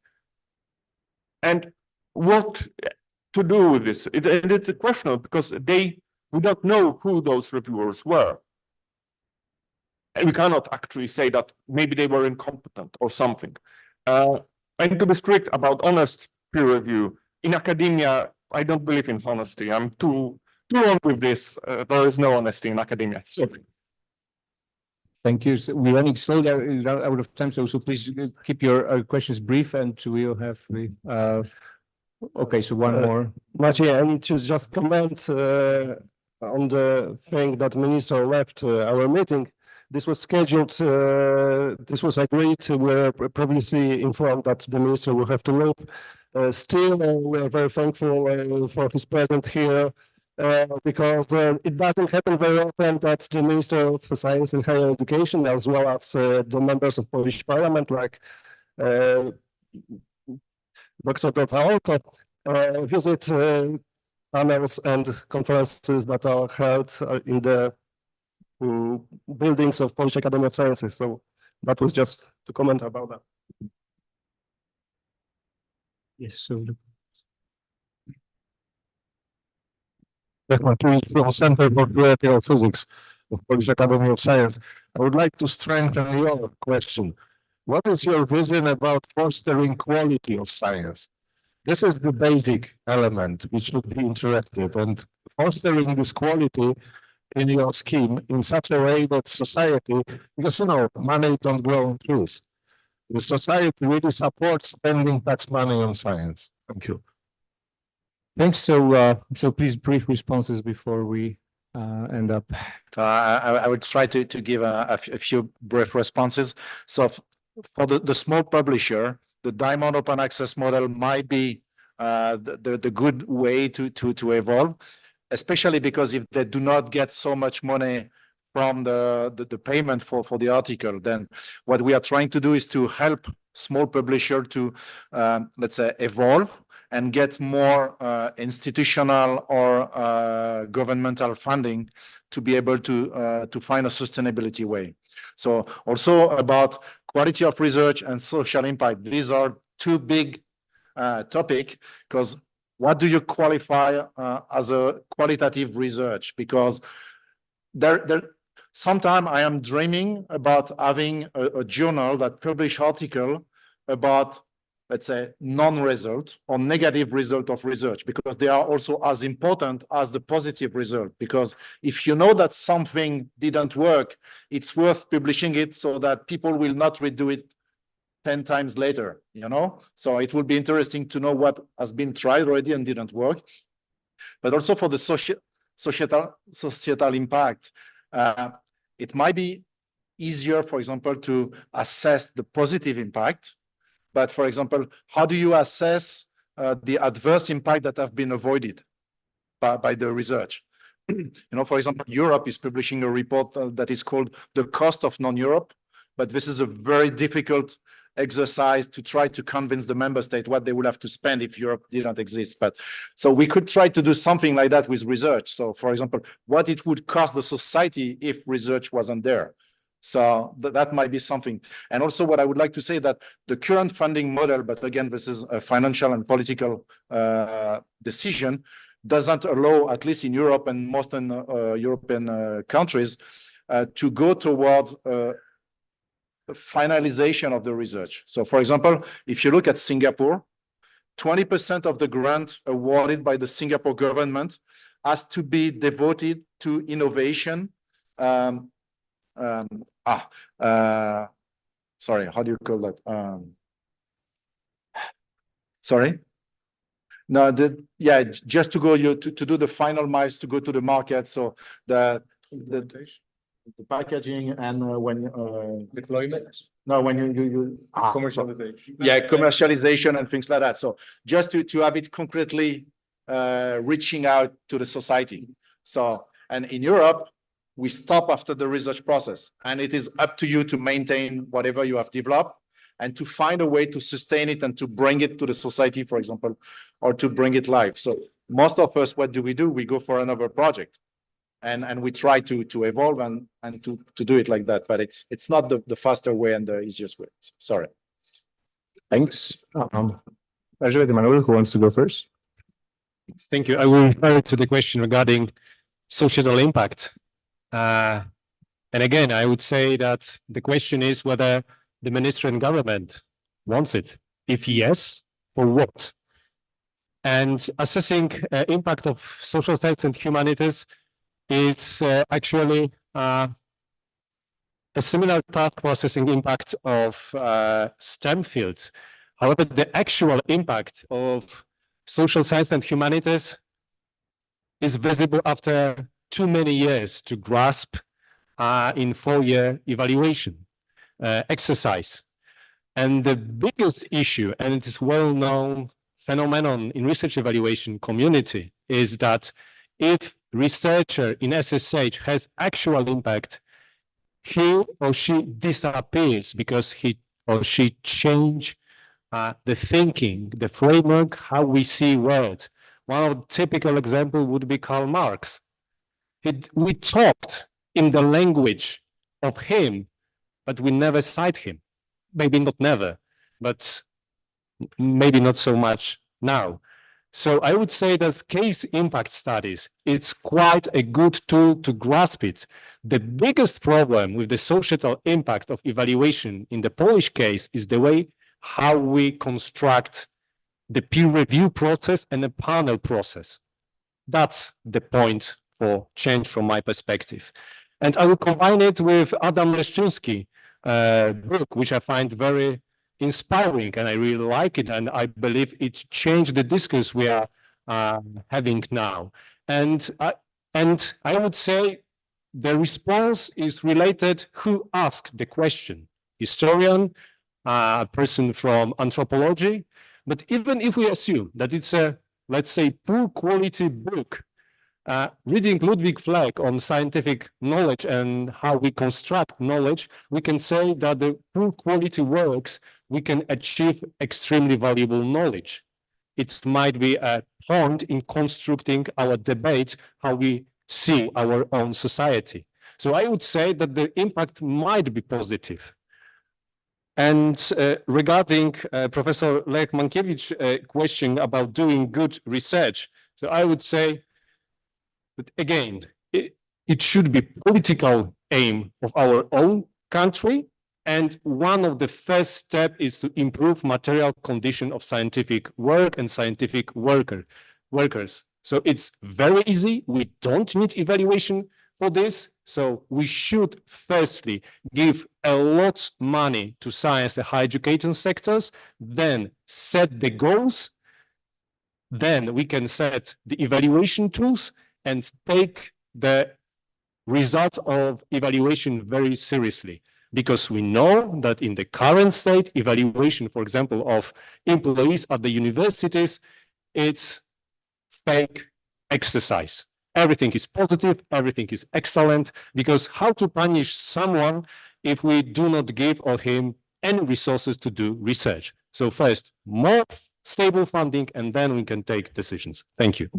S12: And what to do with this? It's a question because we don't know who those reviewers were. And we cannot actually say that maybe they were incompetent or something. And to be strict about honest peer review, in academia, I don't believe in honesty. I'm too on with this. There is no honesty in academia. Sorry.
S1: Thank you. So we're running slowly out of time, so please keep your questions brief, and we'll have okay, so one more.
S2: Maciej, I need to just comment on the thing that minister left our meeting. This was scheduled, this was agreed. We're previously informed that the minister will have to leave. Still, we are very thankful for his presence here because it doesn't happen very often that the Minister of Science and Higher Education, as well as the members of Polish Parliament, like Dr. Dorota Olko, visit panels and conferences that are held in the buildings of Polish Academy of Sciences. So that was just to comment about that.
S1: Yes, so
S13: from Center for Theoretical Physics of Polish Academy of Science. I would like to strengthen your question. What is your vision about fostering quality of science? This is the basic element which should be interested, and fostering this quality in your scheme in such a way that society, because money don't grow on trees. The society really supports spending tax money on science. Thank you.
S1: thanks. So please brief responses before we end up.
S7: I would try to give a few brief responses. So for the small publisher, the diamond open access model might be the good way to evolve, especially because if they do not get so much money from the payment for the article, then what we are trying to do is to help small publisher to let's say evolve and get more institutional or governmental funding to be able to find a sustainability way. So also about quality of research and social impact. These are two big topics, because what do you qualify as a qualitative research? Because sometimes I am dreaming about having a journal that publish article about, let's say, non-result or negative result of research, because they are also as important as the positive result. Because if you know that something didn't work, it's worth publishing it so that people will not redo it 10 times later, So it will be interesting to know what has been tried already and didn't work. But also for the societal impact, it might be easier, for example, to assess the positive impact. But for example, how do you assess the adverse impact that have been avoided by the research? For example, Europe is publishing a report that is called The Cost of Non-Europe, but this is a very difficult exercise to try to convince the member state what they would have to spend if Europe didn't exist. But so we could try to do something like that with research. So for example, what it would cost the society if research wasn't there. So that might be something. And also what I would like to say that the current funding model, but again, this is a financial and political decision, doesn't allow, at least in Europe and most European countries, to go towards finalization of the research. So for example, if you look at Singapore, 20% of the grant awarded by the Singapore government has to be devoted to innovation. Sorry, how do you call that? Sorry? No, yeah, just to go to do the final miles to go to the market. So the packaging and when
S1: Deployment.
S7: no, when you
S1: Commercialization.
S7: yeah, commercialization and things like that. So just to have it concretely reaching out to the society. So, and in Europe, we stop after the research process, and it is up to you to maintain whatever you have developed and to find a way to sustain it and to bring it to the society, for example, or to bring it live. So most of us, what do? We go for another project. And we try to evolve and to do it like that, but it's not the faster way and the easiest way. Sorry.
S1: Thanks. Manuel, who wants to go first?
S6: Thank you. I will refer to the question regarding societal impact. And again, I would say that the question is whether the minister and government wants it. If yes, for what? And assessing impact of social science and humanities is actually a similar task for assessing impact of STEM fields. However, the actual impact of social science and humanities is visible after too many years to grasp in 4-year evaluation exercise. And the biggest issue, and it is well-known phenomenon in research evaluation community, is that if researcher in SSH has actual impact, he or she disappears because he or she change the thinking, the framework, how we see world. One of the typical example would be Karl Marx. We talked in the language of him, but we never cite him. Maybe not never, but maybe not so much now. So I would say that case impact studies, it's quite a good tool to grasp it. The biggest problem with the societal impact of evaluation in the Polish case is the way how we construct the peer review process and the panel process. That's the point for change from my perspective. And I will combine it with Adam Leszczyński's book, which I find very inspiring, and I really like it, and I believe it changed the discourse we are having now. And I would say the response is related who asked the question. Historian, a person from anthropology, but even if we assume that it's a, let's say, poor quality book, reading Ludwig Fleck on scientific knowledge and how we construct knowledge, we can say that the poor quality works, we can achieve extremely valuable knowledge. It might be a point in constructing our debate, how we see our own society. So I would say that the impact might be positive. And regarding Professor Lech Mankiewicz's question about doing good research, so I would say that again, it should be political aim of our own country. And one of the first steps is to improve material condition of scientific work and scientific workers. So it's very easy. We don't need evaluation for this. So we should firstly give a lot of money to science and higher education sectors, then set the goals. Then we can set the evaluation tools and take the results of evaluation very seriously. Because we know that in the current state, evaluation, for example, of employees at the universities, it's fake exercise. Everything is positive, everything is excellent, because how to punish someone if we do not give or him any resources to do research? So first, more stable funding, and then we can take decisions. Thank you.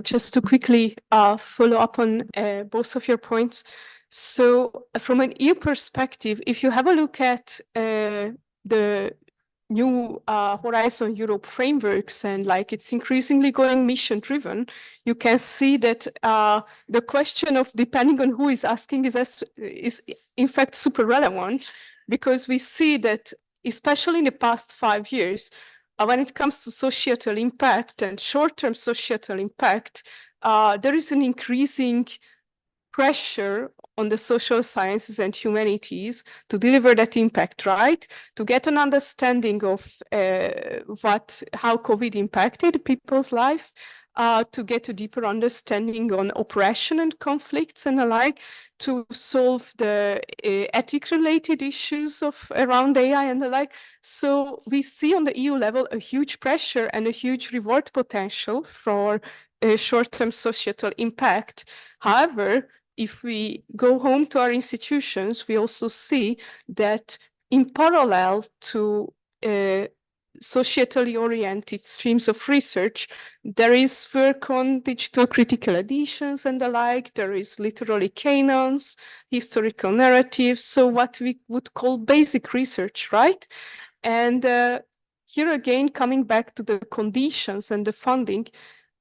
S5: Just to quickly follow up on both of your points. So from an EU perspective, if you have a look at the new Horizon Europe frameworks and like it's increasingly going mission driven, you can see that the question of depending on who is asking is in fact super relevant, because we see that especially in the past 5 years, when it comes to societal impact and short-term societal impact, there is an increasing pressure on the social sciences and humanities to deliver that impact, right? To get an understanding of how COVID impacted people's life, to get a deeper understanding on oppression and conflicts and the like, to solve the ethic-related issues around AI and the like. So we see on the EU level a huge pressure and a huge reward potential for short-term societal impact. However, if we go home to our institutions, we also see that in parallel to societally oriented streams of research, there is work on digital critical editions and the like. There is literary canons, historical narratives, so what we would call basic research, right? And here again, coming back to the conditions and the funding,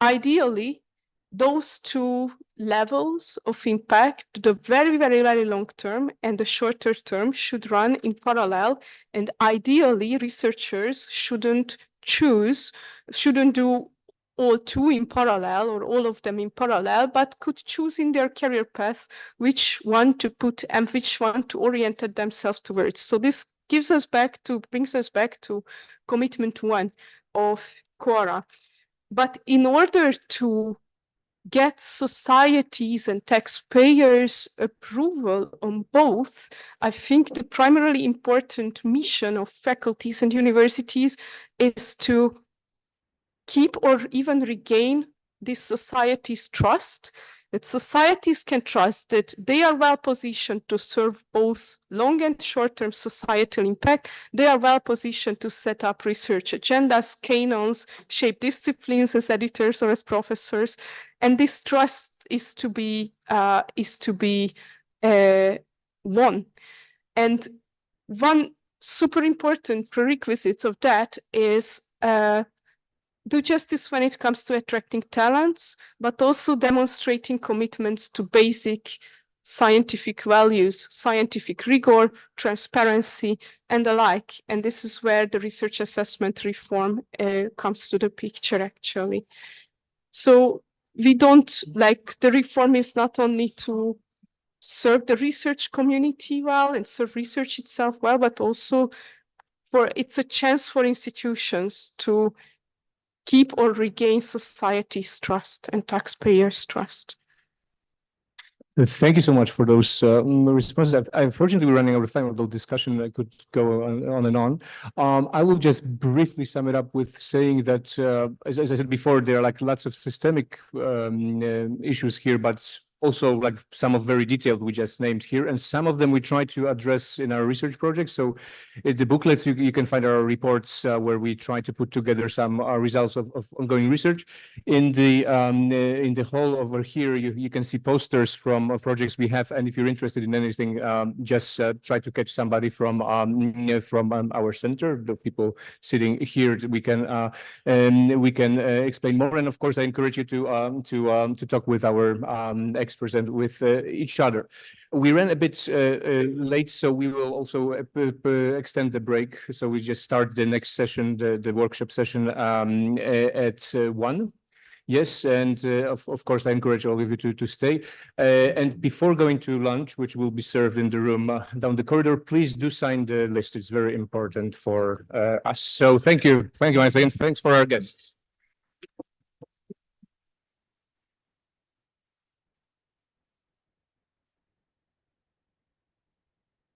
S5: ideally, those two levels of impact, the very, very, very long term and the shorter term, should run in parallel. And ideally, researchers shouldn't do all two in parallel or all of them in parallel, but could choose in their career path which one to put and which one to orient themselves towards. So this brings us back to commitment 1 of Quora. But in order to get societies and taxpayers' approval on both, I think the primarily important mission of faculties and universities is to keep or even regain this society's trust, that societies can trust that they are well positioned to serve both long and short-term societal impact. They are well positioned to set up research agendas, canons, shape disciplines as editors or as professors. And this trust is to be won. And one super important prerequisite of that is do justice when it comes to attracting talents, but also demonstrating commitments to basic scientific values, scientific rigor, transparency, and the like. And this is where the research assessment reform comes to the picture, actually. So we don't, like, the reform is not only to serve the research community well and serve research itself well, but also it's a chance for institutions to keep or regain society's trust and taxpayers' trust.
S1: Thank you so much for those responses. Unfortunately, we're running out of time, although discussion could go on and on. I will just briefly sum it up with saying that, as I said before, there are like lots of systemic issues here, but also like some of very detailed we just named here, and some of them we try to address in our research projects. So in the booklets, you can find our reports where we try to put together some results of ongoing research. In the hall over here, you can see posters from projects we have, and if you're interested in anything, just try to catch somebody from our center. The people sitting here, we can explain more. And of course, I encourage you to talk with our experts and with each other. We ran a bit late, so we will also extend the break. So we just start the next session, the workshop session at 1. Yes, and of course, I encourage all of you to stay. And before going to lunch, which will be served in the room down the corridor, please do sign the list. It's very important for us. So thank you once again. Thanks for our guests.